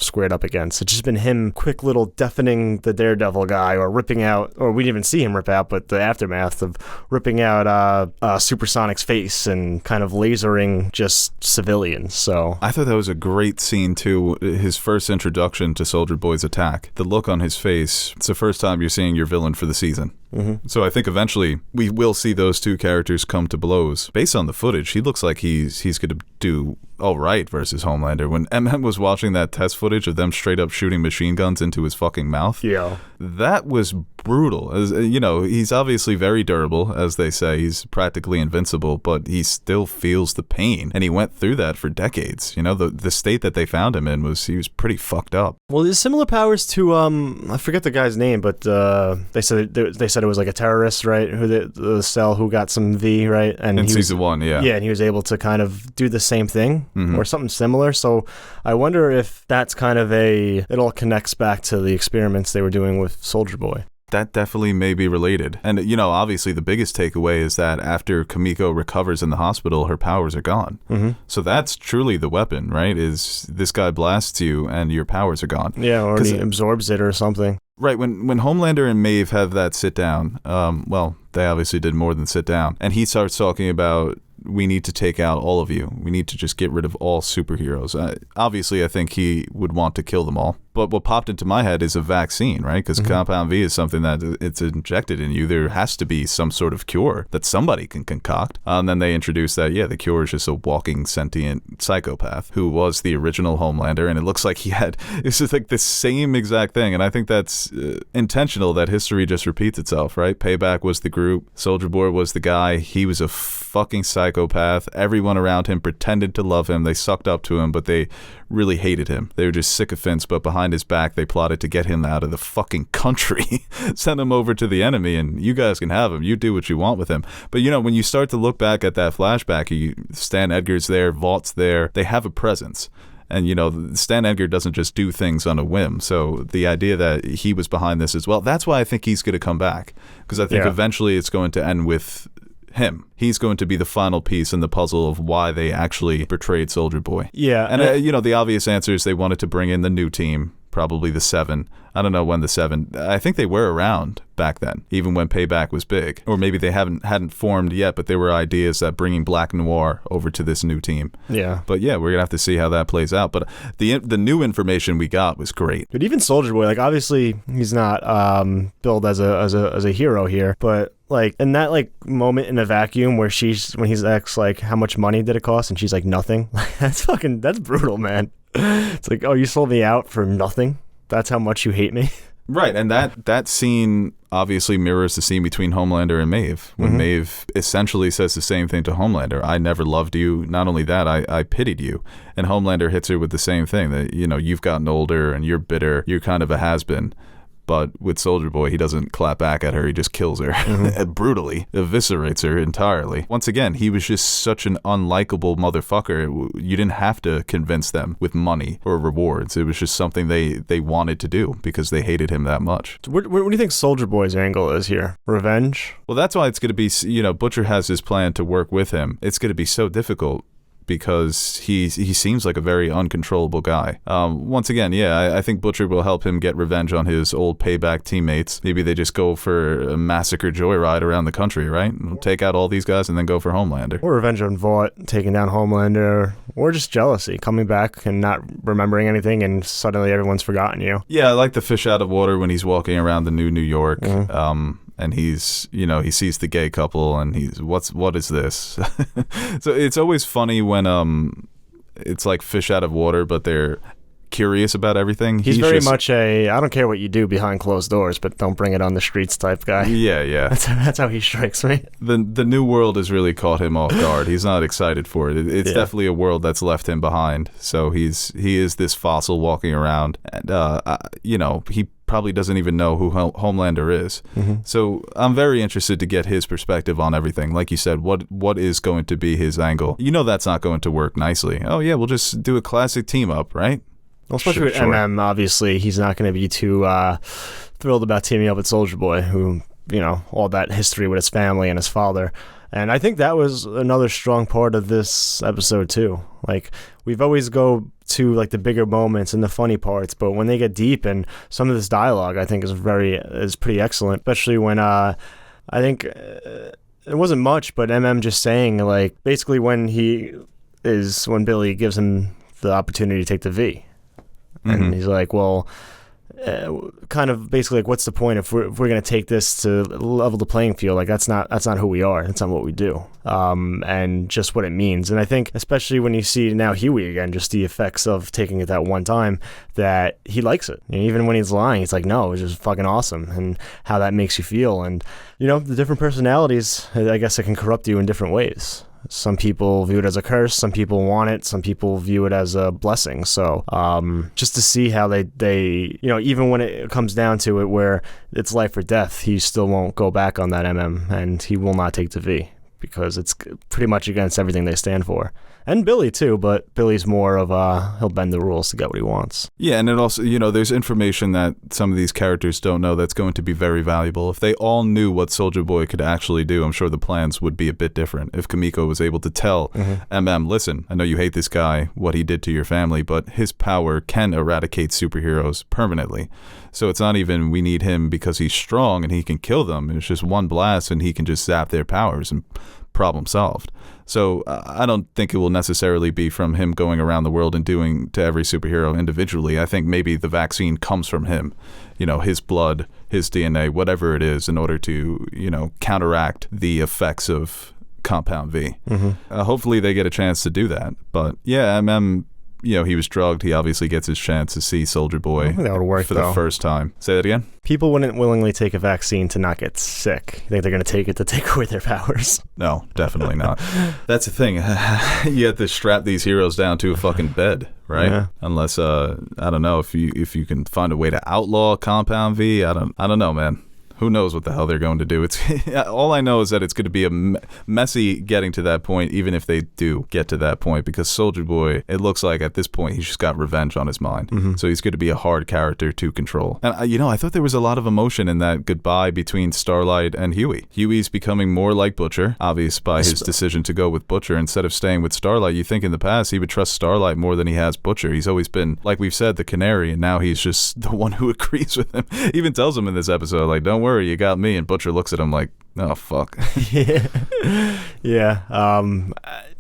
squared up against? It's just been him quick little deafening the Daredevil guy or ripping out, or we didn't even see him rip out, but the aftermath of ripping out Supersonic's face and kind of lasering just civilians. So I thought that was a great scene too. His first introduction to Soulja Boy's attack. The look on his face. It's the first time you're seeing your villain for the season. Mm-hmm. So I think eventually we will see those two characters come to blows. Based on the footage, he looks like he's going to do all right versus Homelander. When MM was watching that test footage of them straight up shooting machine guns into his fucking mouth, yeah, that was brutal. As you know, he's obviously very durable, as they say. He's practically invincible, but he still feels the pain, and he went through that for decades. You know, the state that they found him in he was pretty fucked up. Well, there's similar powers to I forget the guy's name, but they said it was like a terrorist, right? Who the cell who got some V, right? And In he season 1, yeah. Yeah, and he was able to kind of do the same thing Mm-hmm. or something similar. So I wonder if that's kind of it all connects back to the experiments they were doing with Soulja Boy. That definitely may be related. And, you know, obviously the biggest takeaway is that after Kamiko recovers in the hospital, her powers are gone. Mm-hmm. So that's truly the weapon, right? Is this guy blasts you and your powers are gone. Yeah, or he absorbs it or something. Right, when Homelander and Maeve have that sit down, well, they obviously did more than sit down, and he starts talking about, we need to take out all of you. We need to just get rid of all superheroes. Obviously, I think he would want to kill them all. But what popped into my head is a vaccine, right? Because Compound V is something that it's injected in you. There has to be some sort of cure that somebody can concoct. And then they introduced that, the cure is just a walking sentient psychopath who was the original Homelander. And it looks like it's just like the same exact thing. And I think that's intentional, that history just repeats itself, right? Payback was the group. Soulja Boy was the guy. He was a fucking psychopath. Everyone around him pretended to love him. They sucked up to him, but they really hated him. They were just sycophants, but behind his back, they plotted to get him out of the fucking country, send him over to the enemy, and you guys can have him. You do what you want with him. But, you know, when you start to look back at that flashback, Stan Edgar's there, Vaught's there, they have a presence. And, you know, Stan Edgar doesn't just do things on a whim. So the idea that he was behind this as well, that's why I think he's going to come back. Because I think eventually it's going to end with him. He's going to be the final piece in the puzzle of why they actually betrayed Soulja Boy. Yeah. And, you know, the obvious answer is they wanted to bring in the new team, probably the 7. I don't know when the 7, I think they were around back then, even when Payback was big. Or maybe they hadn't formed yet, but there were ideas that bringing Black Noir over to this new team. Yeah. But yeah, we're going to have to see how that plays out. But the new information we got was great. But even Soulja Boy, like, obviously he's not billed as a hero here, but like in that like moment in a vacuum where when he's asks like how much money did it cost and she's like nothing, that's brutal, man. It's like, oh, you sold me out for nothing? That's how much you hate me? Right, and that scene obviously mirrors the scene between Homelander and Maeve, when Maeve essentially says the same thing to Homelander. I never loved you. Not only that, I pitied you. And Homelander hits her with the same thing, that, you know, you've gotten older and you're bitter. You're kind of a has-been. But with Soulja Boy, he doesn't clap back at her. He just kills her brutally, eviscerates her entirely. Once again, he was just such an unlikable motherfucker. You didn't have to convince them with money or rewards. It was just something they wanted to do because they hated him that much. What do you think Soulja Boy's angle is here? Revenge? Well, that's why it's going to be, you know, Butcher has his plan to work with him. It's going to be so difficult because he seems like a very uncontrollable guy. Once again, yeah, I think Butcher will help him get revenge on his old payback teammates. Maybe they just go for a massacre joyride around the country, right? We'll take out all these guys and then go for Homelander. Or revenge on Vought, taking down Homelander, or just jealousy, coming back and not remembering anything and suddenly everyone's forgotten you. Yeah, I like the fish out of water when he's walking around the New York. And he's, he sees the gay couple and he's, what is this? So it's always funny when it's like fish out of water, but they're curious about everything. He's very much I don't care what you do behind closed doors, but don't bring it on the streets type guy. Yeah. That's how he strikes me. The new world has really caught him off guard. He's not excited for it. It's definitely a world that's left him behind. So he is this fossil walking around, and he probably doesn't even know who Homelander is. So I'm very interested to get his perspective on everything. Like you said, what is going to be his angle? That's not going to work nicely. Oh yeah, we'll just do a classic team up, right? Well, especially with MM, obviously, he's not going to be too thrilled about teaming up with Soulja Boy, who, all that history with his family and his father. And I think that was another strong part of this episode, too. Like, we've always go to, like, the bigger moments and the funny parts, but when they get deep, and some of this dialogue, I think, is pretty excellent, especially when, I think, it wasn't much, but MM just saying, like, basically when Billy gives him the opportunity to take the V. And he's like, well, kind of basically like, what's the point if we're going to take this to level the playing field? Like, that's not who we are. That's not what we do. And just what it means. And I think, especially when you see now Huey again, just the effects of taking it that one time, that he likes it. Even when he's lying, he's like, no, it's just fucking awesome. And how that makes you feel. And, the different personalities, I guess it can corrupt you in different ways. Some people view it as a curse. Some people want it. Some people view it as a blessing. So just to see how they even when it comes down to it where it's life or death, he still won't go back on that MM, and he will not take the V because it's pretty much against everything they stand for. And Billy too, but Billy's more of he'll bend the rules to get what he wants. Yeah, and it also, there's information that some of these characters don't know that's going to be very valuable. If they all knew what Soulja Boy could actually do, I'm sure the plans would be a bit different. If Kimiko was able to tell MM, listen, I know you hate this guy, what he did to your family, but his power can eradicate superheroes permanently. So it's not even we need him because he's strong and he can kill them. It's just one blast and he can just zap their powers and problem solved. So I don't think it will necessarily be from him going around the world and doing to every superhero individually. I think maybe the vaccine comes from him, his blood, his DNA, whatever it is, in order to, counteract the effects of Compound V. Hopefully they get a chance to do that. But yeah, MM, he was drugged. He obviously gets his chance to see Soulja Boy that would work, for the first time. Say that again? People wouldn't willingly take a vaccine to not get sick. You think they're going to take it to take away their powers? No, definitely not. That's the thing. You have to strap these heroes down to a fucking bed, right? Yeah. Unless, I don't know, if you can find a way to outlaw Compound V. I don't know, man. Who knows what the hell they're going to do? It's all I know is that it's going to be a messy getting to that point, even if they do get to that point, because Soulja Boy, it looks like at this point he's just got revenge on his mind. So he's going to be a hard character to control. And I thought there was a lot of emotion in that goodbye between Starlight and Huey. Huey's becoming more like Butcher, obvious by his decision to go with Butcher instead of staying with Starlight. You think in the past he would trust Starlight more than he has Butcher. He's always been, like we've said, the canary, and now he's just the one who agrees with him. He even tells him in this episode, like, don't worry, you got me. And Butcher looks at him like, oh fuck. Yeah.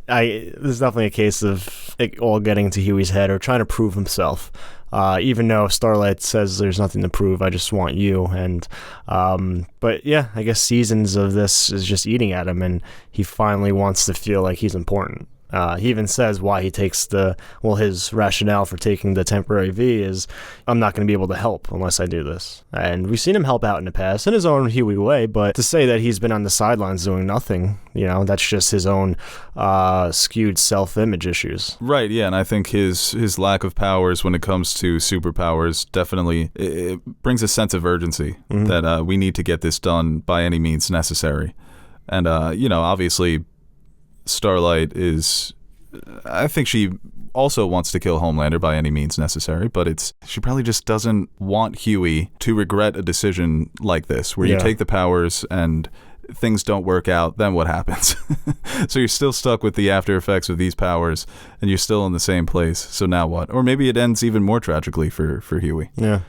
This is definitely a case of it all getting to Huey's head or trying to prove himself. Even though Starlight says there's nothing to prove, I just want you. And but yeah, I guess seasons of this is just eating at him, and he finally wants to feel like he's important. He even says why he takes his rationale for taking the temporary V is, I'm not going to be able to help unless I do this. And we've seen him help out in the past in his own Huey way, but to say that he's been on the sidelines doing nothing, that's just his own skewed self-image issues. Right, yeah, and I think his lack of powers when it comes to superpowers definitely it brings a sense of urgency that we need to get this done by any means necessary. And, obviously Starlight I think she also wants to kill Homelander by any means necessary, but she probably just doesn't want Huey to regret a decision like this, where you take the powers and things don't work out, then what happens? So you're still stuck with the after effects of these powers, and you're still in the same place. So now what? Or maybe it ends even more tragically for Huey. Yeah.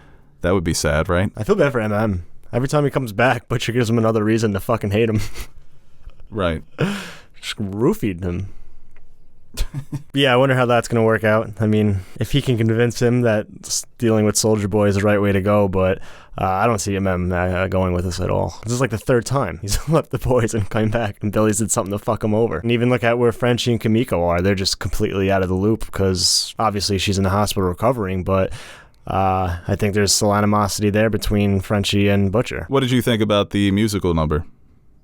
That would be sad, right? I feel bad for MM. Every time he comes back, Butcher gives him another reason to fucking hate him. Right. Just roofied him. Yeah, I wonder how that's going to work out. I mean, if he can convince him that dealing with Soldier Boy is the right way to go, but I don't see MM going with us at all. This is like the third time he's left the boys and come back, and Billy's did something to fuck him over. And even look at where Frenchie and Kimiko are. They're just completely out of the loop because obviously she's in the hospital recovering, but I think there's still animosity there between Frenchie and Butcher. What did you think about the musical number?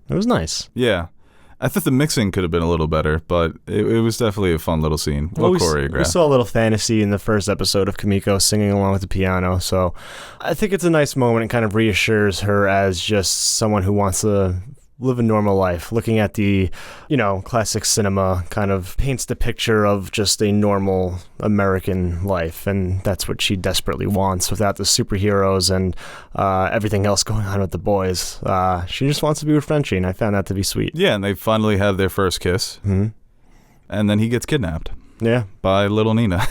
It was nice. Yeah. I thought the mixing could have been a little better, but it was definitely a fun little scene. Well choreographed. We saw a little fantasy in the first episode of Kimiko singing along with the piano, so I think it's a nice moment and kind of reassures her as just someone who wants to live a normal life. Looking at the, classic cinema kind of paints the picture of just a normal American life, and that's what she desperately wants without the superheroes and everything else going on with the boys. She just wants to be with Frenchie, and I found that to be sweet. Yeah, and they finally have their first kiss, and then he gets kidnapped. Yeah. By little Nina.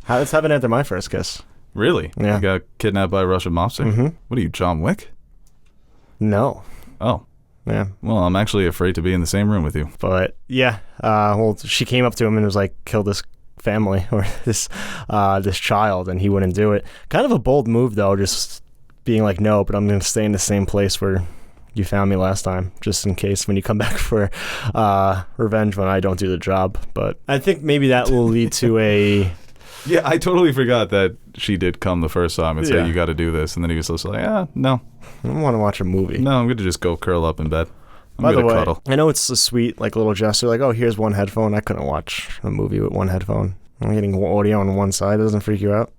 How does happen after my first kiss? Really? Yeah. You got kidnapped by a Russian mobster? Mm-hmm. What are you, John Wick? No. Oh. Yeah. Well, I'm actually afraid to be in the same room with you. But yeah, she came up to him and was like, "Kill this family or this child," and he wouldn't do it. Kind of a bold move, though, just being like, "No, but I'm going to stay in the same place where you found me last time, just in case when you come back for revenge when I don't do the job." But I think maybe that will lead to a. Yeah, I totally forgot that she did come the first time and say, Yeah. "You got to do this," and then he was just like, no. I don't want to watch a movie. No, I'm going to just go curl up in bed. I'm By the going to way, cuddle. I know it's a sweet little gesture, like, oh, here's one headphone. I couldn't watch a movie with one headphone. I'm getting audio on one side. It doesn't freak you out?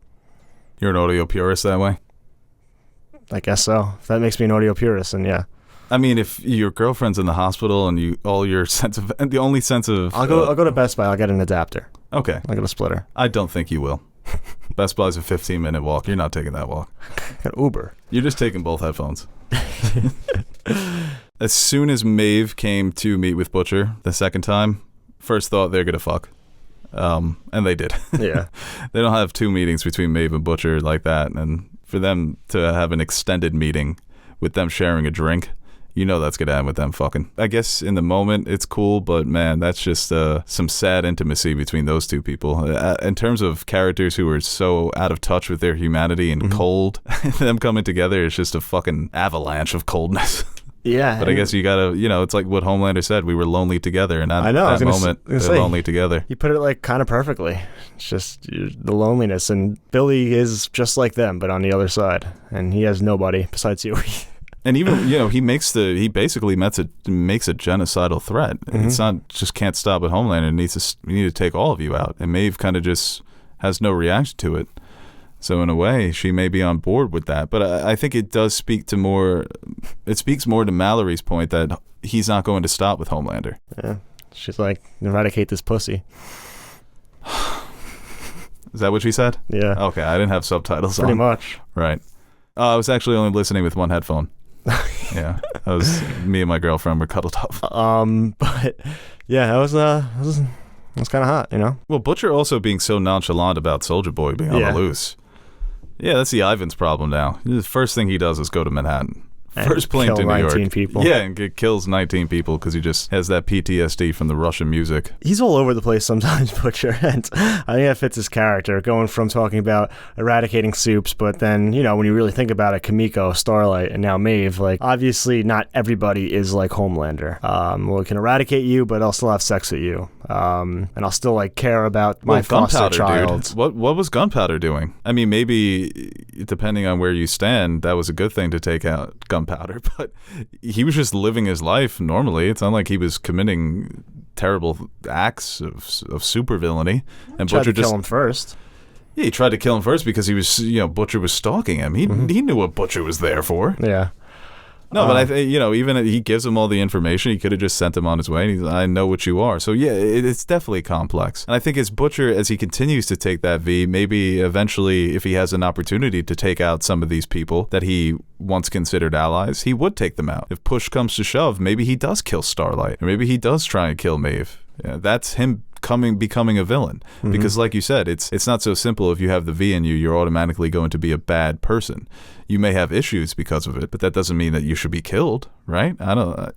You're an audio purist that way? I guess so. If that makes me an audio purist, then yeah. I mean, if your girlfriend's in the hospital and the only sense of... I'll go to Best Buy. I'll get an adapter. Okay. I'll get a splitter. I don't think you will. Best Buy's a 15-minute walk. You're not taking that walk. Got Uber. You're just taking both headphones. As soon as Maeve came to meet with Butcher the second time, first thought, they're going to fuck. And they did. Yeah. They don't have two meetings between Maeve and Butcher like that. And for them to have an extended meeting with them sharing a drink, that's going to end with them fucking. I guess in the moment it's cool, but man, that's just some sad intimacy between those two people. In terms of characters who are so out of touch with their humanity and cold, them coming together is just a fucking avalanche of coldness. Yeah. But I guess you gotta, it's like what Homelander said, we were lonely together, and I know, that moment, they're lonely together. You put it kind of perfectly. It's just the loneliness, and Billy is just like them, but on the other side, and he has nobody besides Huey. And even, he basically makes a genocidal threat. It's not just can't stop at Homelander. We need to take all of you out. And Maeve kind of just has no reaction to it. So in a way, she may be on board with that. But I think it does speak to more, it speaks more to Mallory's point that he's not going to stop with Homelander. Yeah. She's like, eradicate this pussy. Is that what she said? Yeah. Okay, I didn't have subtitles on. Pretty much. Right. I was actually only listening with one headphone. Yeah, that was me and my girlfriend were cuddled up. But yeah, it was kind of hot, Well, Butcher also being so nonchalant about Soldier Boy being on the loose. Yeah, that's the Ivan's problem now. The first thing he does is go to Manhattan. First plane to New York. 19 people. Yeah, and kills 19 people because he just has that PTSD from the Russian music. He's all over the place sometimes, Butcher, and I think that fits his character, going from talking about eradicating soups, but then, when you really think about it, Kimiko, Starlight, and now Maeve, obviously not everybody is like Homelander. We can eradicate you, but I'll still have sex with you. And I'll still, care about my foster child. Dude. What was Gunpowder doing? I mean, maybe, depending on where you stand, that was a good thing to take out Gunpowder, but he was just living his life normally. It's not like he was committing terrible acts of supervillainy. And Tried Butcher to kill him first. Yeah, he tried to kill him first because he was, Butcher was stalking him. He knew what Butcher was there for. Yeah. No, but even he gives him all the information. He could have just sent him on his way. And I know what you are. So yeah, it's definitely complex. And I think as Butcher, as he continues to take that V, maybe eventually, if he has an opportunity to take out some of these people that he once considered allies, he would take them out. If push comes to shove, maybe he does kill Starlight, or maybe he does try and kill Maeve. Yeah, that's him becoming a villain. Because like you said, it's not so simple. If you have the V in you, you're automatically going to be a bad person. You may have issues because of it, but that doesn't mean that you should be killed, right? I don't.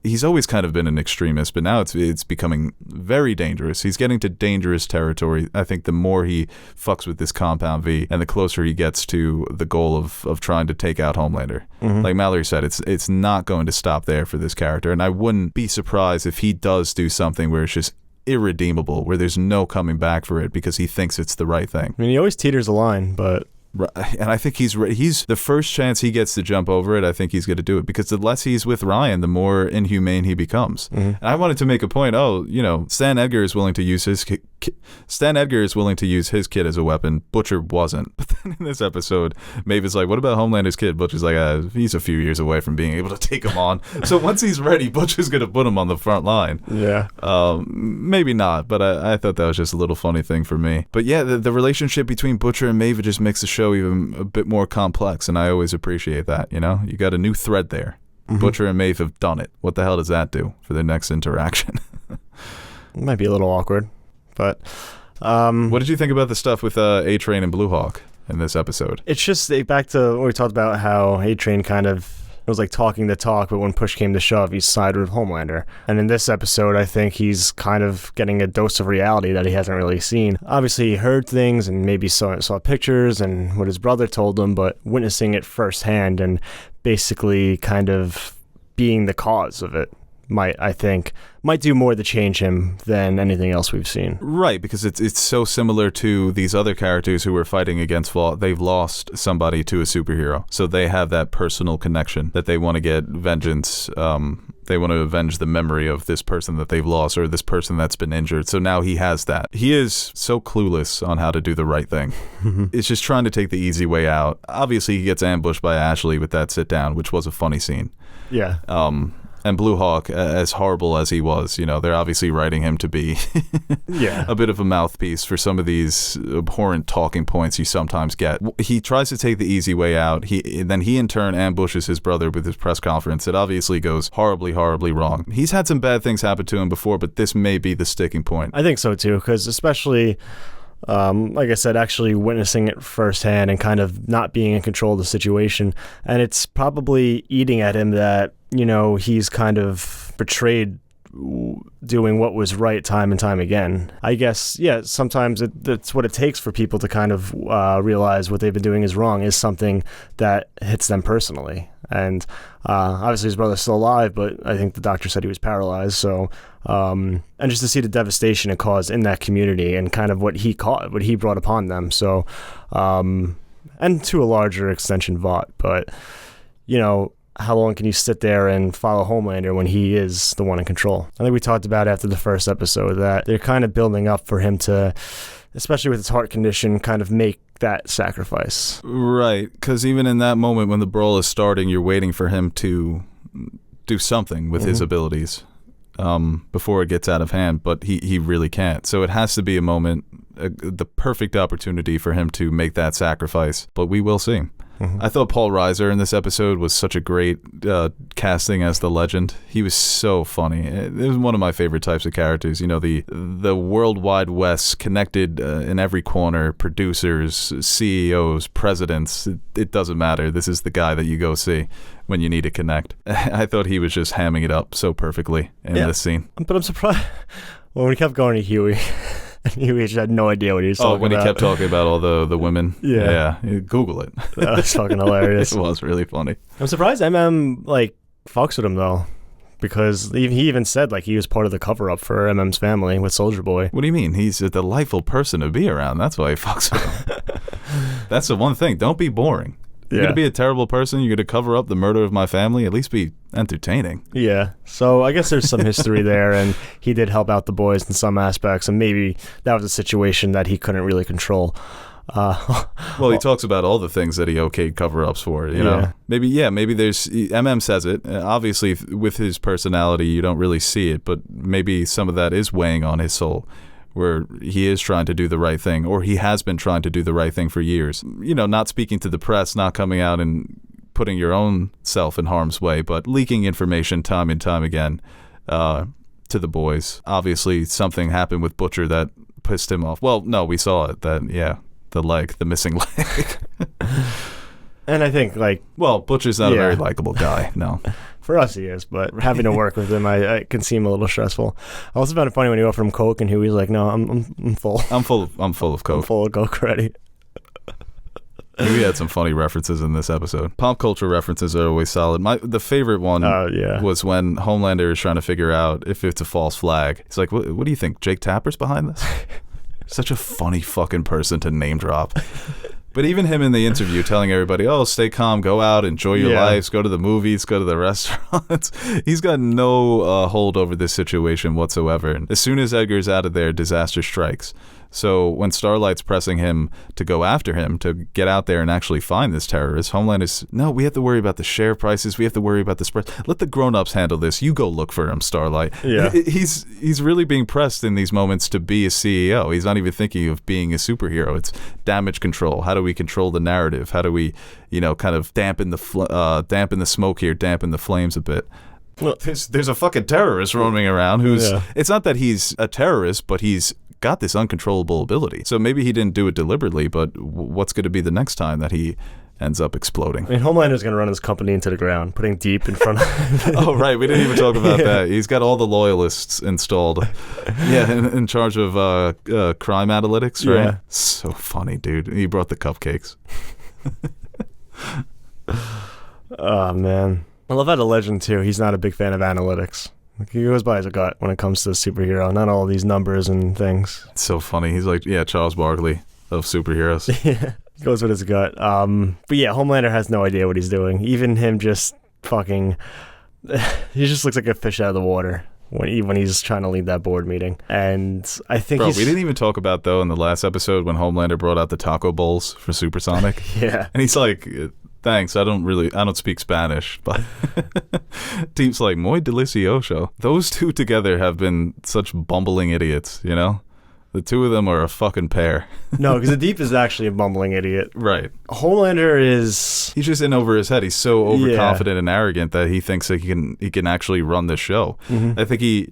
He's always kind of been an extremist, but now it's becoming very dangerous. He's getting to dangerous territory. I think the more he fucks with this Compound V and the closer he gets to the goal of trying to take out Homelander. Like Mallory said, it's not going to stop there for this character, and I wouldn't be surprised if he does do something where it's just irredeemable, where there's no coming back for it because he thinks it's the right thing. I mean, he always teeters the line, but... And I think he's the first chance he gets to jump over it, I think he's going to do it, because the less he's with Ryan, the more inhumane he becomes. And I wanted to make a point. Stan Edgar is willing to use his kid as a weapon. Butcher wasn't. But then in this episode, Maeve is like, "What about Homelander's kid?" Butcher's like, "He's a few years away from being able to take him on." So once he's ready, Butcher's going to put him on the front line. Yeah. Maybe not, but I thought that was just a little funny thing for me. But yeah, the relationship between Butcher and Maeve just makes the show even a bit more complex, and I always appreciate that. You got a new thread there. Butcher and Maeve have done it. What the hell does that do for their next interaction? It might be a little awkward, but what did you think about the stuff with A-Train and Blue Hawk in this episode? It's just back to what we talked about, how A-Train kind of was like talking the talk, but when push came to shove, he sided with Homelander. And in this episode, I think he's kind of getting a dose of reality that he hasn't really seen. Obviously, he heard things and maybe saw pictures and what his brother told him, but witnessing it firsthand and basically kind of being the cause of it might do more to change him than anything else we've seen. Right, because it's so similar to these other characters who were fighting against Vought. They've lost somebody to a superhero, so they have that personal connection that they want to get vengeance. They want to avenge the memory of this person that they've lost, or this person that's been injured. So now he has that. He is so clueless on how to do the right thing. It's just trying to take the easy way out. Obviously, he gets ambushed by Ashley with that sit down, which was a funny scene. Yeah. And Blue Hawk, as horrible as he was, they're obviously writing him to be a bit of a mouthpiece for some of these abhorrent talking points you sometimes get. He tries to take the easy way out. Then he in turn ambushes his brother with his press conference. It obviously goes horribly, horribly wrong. He's had some bad things happen to him before, but this may be the sticking point. I think so too, because especially... like I said, actually witnessing it firsthand and kind of not being in control of the situation. And it's probably eating at him that, he's kind of betrayed doing what was right time and time again. I guess, yeah, sometimes that's what it takes for people to kind of realize what they've been doing is wrong, is something that hits them personally. And obviously his brother's still alive, but I think the doctor said he was paralyzed. So, and just to see the devastation it caused in that community and kind of what he brought upon them. So, and to a larger extension, Vought. But, how long can you sit there and follow Homelander when he is the one in control? I think we talked about after the first episode that they're kind of building up for him to, especially with his heart condition, kind of make that sacrifice. Right, because even in that moment when the brawl is starting, you're waiting for him to do something with his abilities before it gets out of hand, but he really can't. So it has to be a moment, the perfect opportunity for him to make that sacrifice, but we will see. I thought Paul Reiser in this episode was such a great casting as the Legend. He was so funny. It was one of my favorite types of characters. The worldwide West, connected in every corner, producers, CEOs, presidents. It doesn't matter. This is the guy that you go see when you need to connect. I thought he was just hamming it up so perfectly in this scene. But I'm surprised when we kept going to Huey. He had no idea what he was talking about. Oh, when he kept talking about all the women? Yeah. Google it. That was fucking hilarious. It was really funny. I'm surprised fucks with him, though. Because he even said, he was part of the cover-up for MM's family with Soldier Boy. What do you mean? He's a delightful person to be around. That's why he fucks with him. That's the one thing. Don't be boring. You're going to be a terrible person. You're going to cover up the murder of my family. At least be entertaining. Yeah. So I guess there's some history there, and he did help out the boys in some aspects, and maybe that was a situation that he couldn't really control. Well, he talks about all the things that he okayed cover-ups for, you know. Maybe there's MM says it. Obviously, with his personality, you don't really see it, but maybe some of that is weighing on his soul, where he is trying to do the right thing, or he has been trying to do the right thing for years. You know, not speaking to the press, not coming out and putting your own self in harm's way, but leaking information time and time again to the boys. Obviously, something happened with Butcher that pissed him off. Well, no, we saw it. The missing leg. And I think, like... Well, Butcher's not a very likable guy, no. For us, he is, but having to work with him, I can seem a little stressful. I also found it funny when he offered him Coke, and he was like, no, I'm full. I'm full of Coke. I'm full of Coke already. We had some funny references in this episode. Pop culture references are always solid. The favorite one was when Homelander is trying to figure out if it's a false flag. He's like, what do you think, Jake Tapper's behind this? Such a funny fucking person to name drop. But even him in the interview telling everybody, oh, stay calm, go out, enjoy your lives, go to the movies, go to the restaurants. He's got no hold over this situation whatsoever. And as soon as Edgar's out of there, disaster strikes. So when Starlight's pressing him to go after him, to get out there and actually find this terrorist, Homelander's, no, we have to worry about the share prices. We have to worry about the spread. Let the grown-ups handle this. You go look for him, Starlight. Yeah. He's really being pressed in these moments to be a CEO. He's not even thinking of being a superhero. It's damage control. How do we control the narrative? How do we, kind of dampen the smoke here, dampen the flames a bit? Well, there's a fucking terrorist roaming around who's... Yeah. It's not that he's a terrorist, but he's got this uncontrollable ability. So maybe he didn't do it deliberately, but what's going to be the next time that he ends up exploding? I mean, Homelander's going to run his company into the ground, putting Deep in front of... Oh, right. We didn't even talk about that. He's got all the loyalists installed. Yeah, in charge of crime analytics, right? Yeah. So funny, dude. He brought the cupcakes. Oh, man. I love how the Legend, too. He's not a big fan of analytics. He goes by his gut when it comes to superhero, not all these numbers and things. It's so funny. He's like, Charles Barkley of superheroes. Yeah, he goes with his gut. But yeah, Homelander has no idea what he's doing. Even him just fucking... he just looks like a fish out of the water when he's trying to lead that board meeting. And I think we didn't even talk about, though, in the last episode when Homelander brought out the taco bowls for Supersonic. Yeah. And he's like... Thanks, I don't speak Spanish, but Deep's like, muy delicioso. Those two together have been such bumbling idiots, The two of them are a fucking pair. No, because the Deep is actually a bumbling idiot. Right. Homelander is... He's just in over his head. He's so overconfident and arrogant that he thinks that he can actually run the show. Mm-hmm.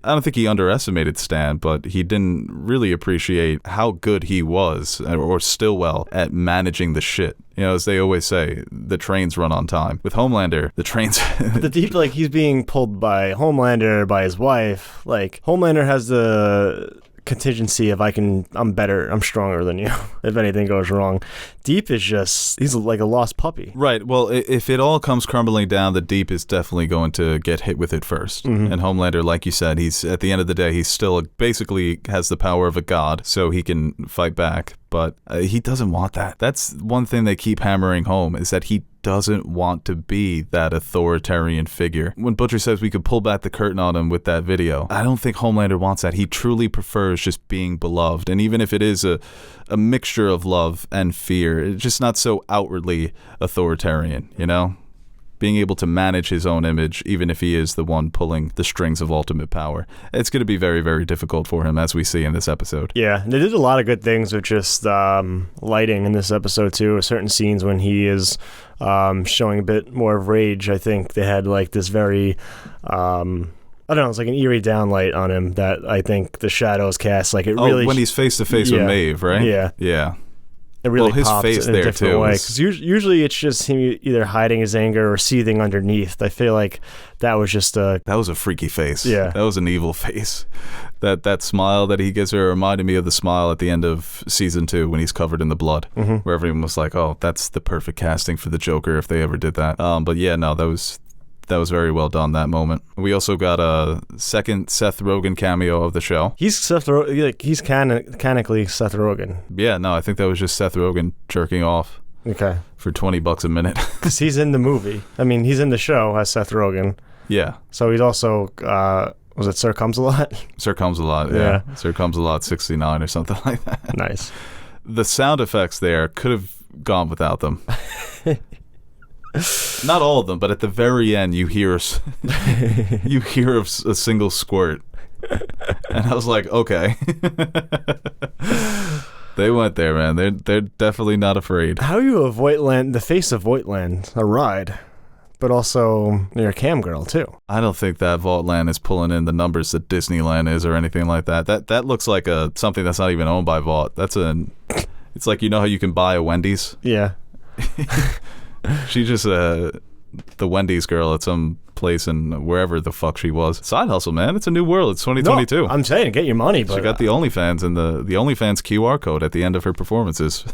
I don't think he underestimated Stan, but he didn't really appreciate how good he was, or Stillwell, at managing the shit. As they always say, the trains run on time. With Homelander, the trains... The Deep, he's being pulled by Homelander, by his wife. Homelander has the contingency of I'm better, I'm stronger than you, if anything goes wrong. Deep is he's like a lost puppy. Right. Well, if it all comes crumbling down, the Deep is definitely going to get hit with it first. Mm-hmm. And Homelander, like you said, he's at the end of the day, he's still basically has the power of a god, so he can fight back. But he doesn't want that. That's one thing they keep hammering home, is that he doesn't want to be that authoritarian figure. When Butcher says we could pull back the curtain on him with that video, I don't think Homelander wants that. He truly prefers just being beloved. And even if it is a mixture of love and fear, it's just not so outwardly authoritarian, Being able to manage his own image, even if he is the one pulling the strings of ultimate power. It's going to be very, very difficult for him, as we see in this episode. Yeah, they did a lot of good things with just lighting in this episode, too. Certain scenes when he is showing a bit more of rage, I think they had this very... I don't know, it's like an eerie downlight on him that I think the shadows cast. Really... when he's face-to-face with Maeve, right? Yeah. Yeah. It really his pops face in a there different too way. Because usually it's just him either hiding his anger or seething underneath. I feel like that was just a... That was a freaky face. Yeah. That was an evil face. That smile that he gives her reminded me of the smile at the end of season 2 when he's covered in the blood, mm-hmm. where everyone was like, oh, that's the perfect casting for the Joker if they ever did that. But yeah, no, that was very well done, that moment. We also got a second Seth Rogen cameo of the show. He's he's canonically Seth Rogen. Yeah, no, I think that was just Seth Rogen jerking off. Okay. For $20 a minute. Because he's in the movie. I mean, he's in the show as Seth Rogen. Yeah. So he's also, was it Sir Comes-a-Lot? Sir Comes-a-Lot, yeah. Sir Comes-a-Lot 69 or something like that. Nice. The sound effects there could have gone without them. Not all of them, but at the very end, you hear a single squirt, and I was like, okay. They went there, man. They're definitely not afraid. How are you of Voigtland, the face of Voigtland, a ride, but also you're a cam girl too? I don't think that Vaultland is pulling in the numbers that Disneyland is or anything like that. That looks like something that's not even owned by Vault. It's like, you know how you can buy a Wendy's? Yeah. She's just the Wendy's girl at some place in wherever the fuck she was. Side hustle, man. It's a new world. It's 2022. No, I'm saying, get your money. But she got the OnlyFans and the OnlyFans QR code at the end of her performances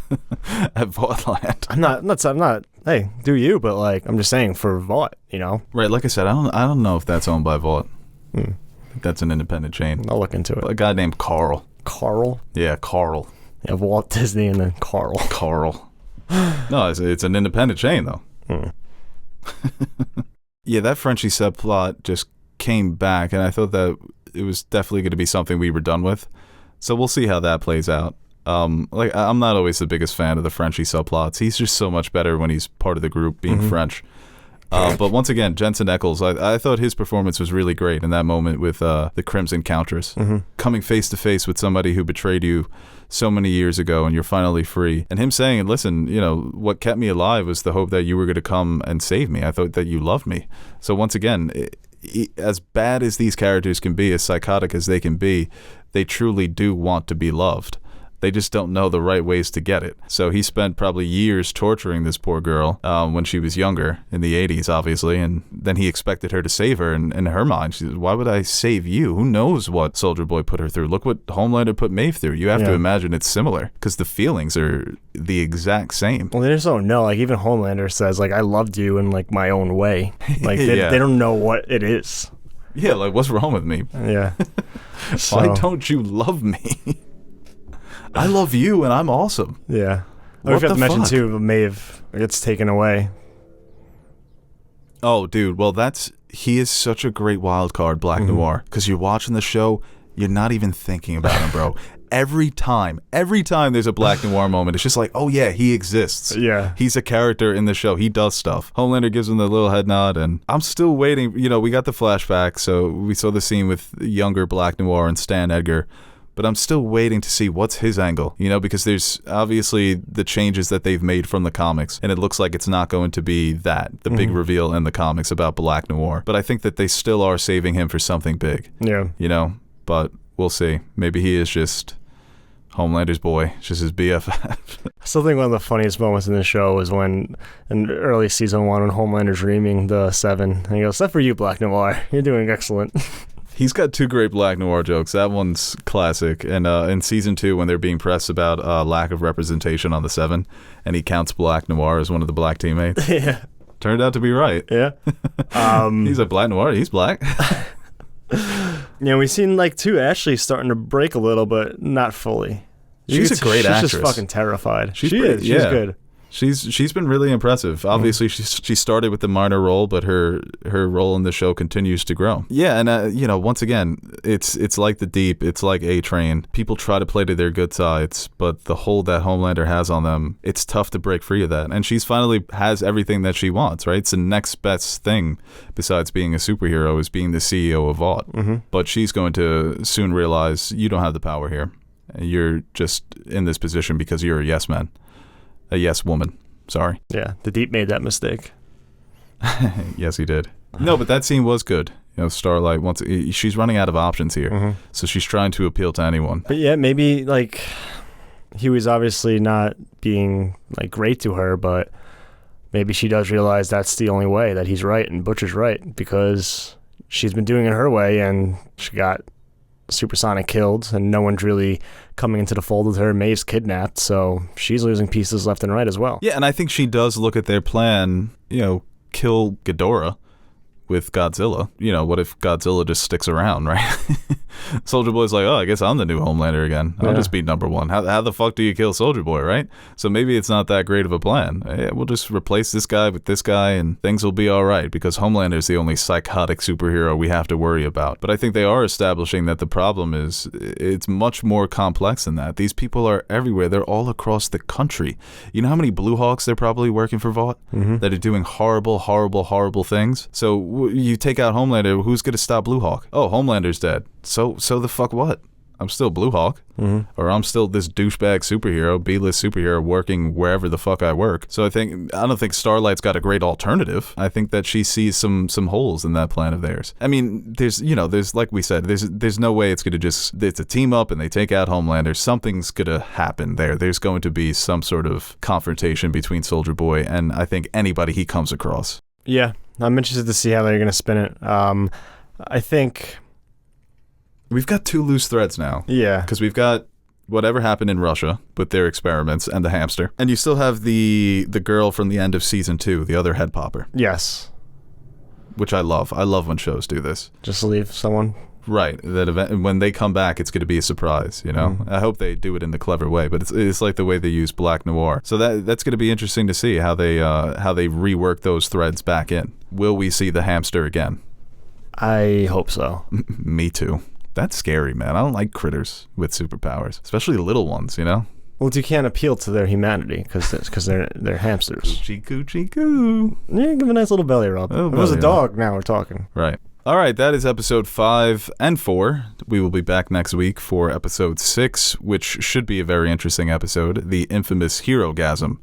at Vaultland. I'm not. Hey, do you? But like, I'm just saying for Vault, you know. Right. Like I said, I don't know if that's owned by Vault. I think that's an independent chain. I'll look into it. A guy named Carl. Carl. Yeah, Carl. You have Walt Disney and then Carl. Carl. No, it's an independent chain though. Yeah, that Frenchie subplot just came back, and I thought that it was definitely going to be something we were done with. So we'll see how that plays out. Like, I'm not always the biggest fan of the Frenchie subplots. He's just so much better when he's part of the group being French. But once again, Jensen Ackles, I thought his performance was really great in that moment with the Crimson Countess. Coming face to face with somebody who betrayed you so many years ago and you're finally free. And him saying, listen, you know, what kept me alive was the hope that you were going to come and save me. I thought that you loved me. So once again, as bad as these characters can be, as psychotic as they can be, they truly do want to be loved. They just don't know the right ways to get it. So he spent probably years torturing this poor girl when she was younger, in the 80s, obviously, and then he expected her to save her. And in her mind, she said, why would I save you? Who knows what Soldier Boy put her through? Look what Homelander put Maeve through. You have to imagine it's similar, because the feelings are the exact same. Well, they just don't know. Like, even Homelander says, like, I loved you in, like, my own way. Like, they don't know what it is. Yeah, like, what's wrong with me? Yeah. Why don't you love me? I love you, and I'm awesome. Yeah. What we have the to mention, fuck? too, Maeve gets taken away. Oh, dude. Well, he is such a great wild card, Black Noir, because you're watching the show, you're not even thinking about him, bro. Every time there's a Black Noir moment, it's just like, oh, yeah, he exists. Yeah. He's a character in the show. He does stuff. Homelander gives him the little head nod, and I'm still waiting. You know, we got the flashback, so we saw the scene with younger Black Noir and Stan Edgar. But I'm still waiting to see what's his angle, you know, because there's obviously the changes that they've made from the comics, and it looks like it's not going to be the big reveal in the comics about Black Noir. But I think that they still are saving him for something big. Yeah. You know, but we'll see. Maybe he is just Homelander's boy, just his BFF. I still think one of the funniest moments in the show was when, in early season 1, when Homelander's dreaming the 7, and he goes, "Except for you, Black Noir. You're doing excellent." He's got 2 great Black Noir jokes. That one's classic. And in season 2, when they're being pressed about lack of representation on the 7, and he counts Black Noir as one of the black teammates. Yeah. Turned out to be right. Yeah. He's like, Black Noir? He's black? Yeah, we've seen, like, 2 Ashley starting to break a little, but not fully. She's a great actress. She's just fucking terrified. She's She's good. She's been really impressive. Obviously, she started with the minor role, but her role in the show continues to grow. Yeah, and you know, once again, it's like The Deep, it's like A-Train. People try to play to their good sides, but the hold that Homelander has on them, it's tough to break free of that. And she's finally has everything that she wants, right? It's the next best thing besides being a superhero is being the CEO of Vought. But she's going to soon realize you don't have the power here. You're just in this position because you're a yes man. A yes woman. Sorry. Yeah, The Deep made that mistake. Yes, he did. No, but that scene was good. You know, Starlight she's running out of options here, so she's trying to appeal to anyone. But yeah, maybe like he was obviously not being like great to her, but maybe she does realize that's the only way, that he's right and Butcher's right, because she's been doing it her way and she got Supersonic killed and no one's really coming into the fold with her. Maeve's kidnapped, so she's losing pieces left and right as well. Yeah, and I think she does look at their plan, you know, kill Ghidorah, with Godzilla. You know, what if Godzilla just sticks around, right? Soldier Boy's like, oh, I guess I'm the new Homelander again. I'll just be number one. How the fuck do you kill Soldier Boy, right? So maybe it's not that great of a plan. We'll just replace this guy with this guy and things will be all right, because Homelander is the only psychotic superhero we have to worry about. But I think they are establishing that the problem is it's much more complex than that. These people are everywhere. They're all across the country. You know how many Blue Hawks they're probably working for Vought that are doing horrible, horrible, horrible things? So you take out Homelander, who's going to stop Blue Hawk? Oh, Homelander's dead. So the fuck what? I'm still Blue Hawk, or I'm still this douchebag superhero, B-list superhero working wherever the fuck I work. So I don't think Starlight's got a great alternative. I think that she sees some holes in that plan of theirs. I mean, there's like we said, there's no way it's a team up and they take out Homelander. Something's gonna happen there. There's going to be some sort of confrontation between Soldier Boy and I think anybody he comes across. Yeah, I'm interested to see how they're gonna spin it. I think we've got two loose threads now. Yeah. Because we've got whatever happened in Russia with their experiments and the hamster. And you still have the girl from the end of season 2, the other head popper. Yes. Which I love. I love when shows do this. Just leave someone. Right. That event, when they come back, it's going to be a surprise, you know? I hope they do it in the clever way, but it's like the way they use Black Noir. So that's going to be interesting to see how they rework those threads back in. Will we see the hamster again? I hope so. Me too. That's scary, man. I don't like critters with superpowers, especially little ones, you know? Well, you can't appeal to their humanity because they're hamsters. Coochie, coochie, coo. Yeah, give a nice little belly rub. Oh, if it was a belly dog, now we're talking. Right. All right, that is episode 5 and 4. We will be back next week for episode 6, which should be a very interesting episode. The infamous Hero-gasm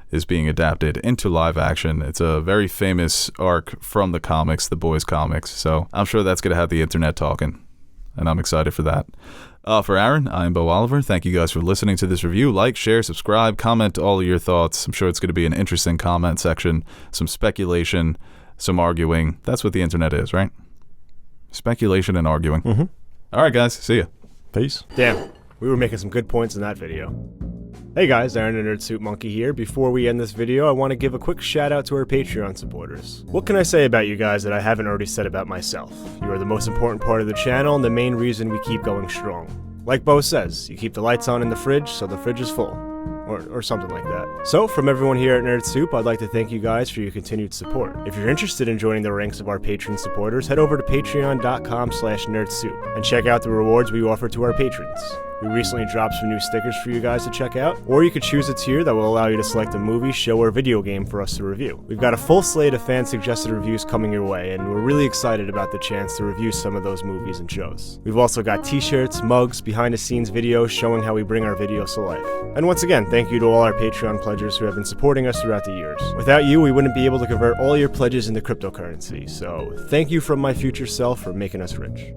is being adapted into live action. It's a very famous arc from the comics, the boys' comics, so I'm sure that's going to have the internet talking, and I'm excited for that. For Aaron, I'm Bo Oliver. Thank you guys for listening to this review. Like, share, subscribe, comment all of your thoughts. I'm sure it's going to be an interesting comment section, some speculation, some arguing. That's what the internet is, right? Speculation and arguing. All right, guys. See ya. Peace. Damn, we were making some good points in that video. Hey guys, Aaron and Nerd Soup Monkey here. Before we end this video, I want to give a quick shout out to our Patreon supporters. What can I say about you guys that I haven't already said about myself? You are the most important part of the channel and the main reason we keep going strong. Like Bo says, you keep the lights on in the fridge so the fridge is full. Or something like that. So, from everyone here at Nerd Soup, I'd like to thank you guys for your continued support. If you're interested in joining the ranks of our Patreon supporters, head over to patreon.com/nerdsoup and check out the rewards we offer to our patrons. We recently dropped some new stickers for you guys to check out, or you could choose a tier that will allow you to select a movie, show, or video game for us to review. We've got a full slate of fan-suggested reviews coming your way, and we're really excited about the chance to review some of those movies and shows. We've also got t-shirts, mugs, behind-the-scenes videos showing how we bring our videos to life. And once again, thank you to all our Patreon pledgers who have been supporting us throughout the years. Without you, we wouldn't be able to convert all your pledges into cryptocurrency, so thank you from my future self for making us rich.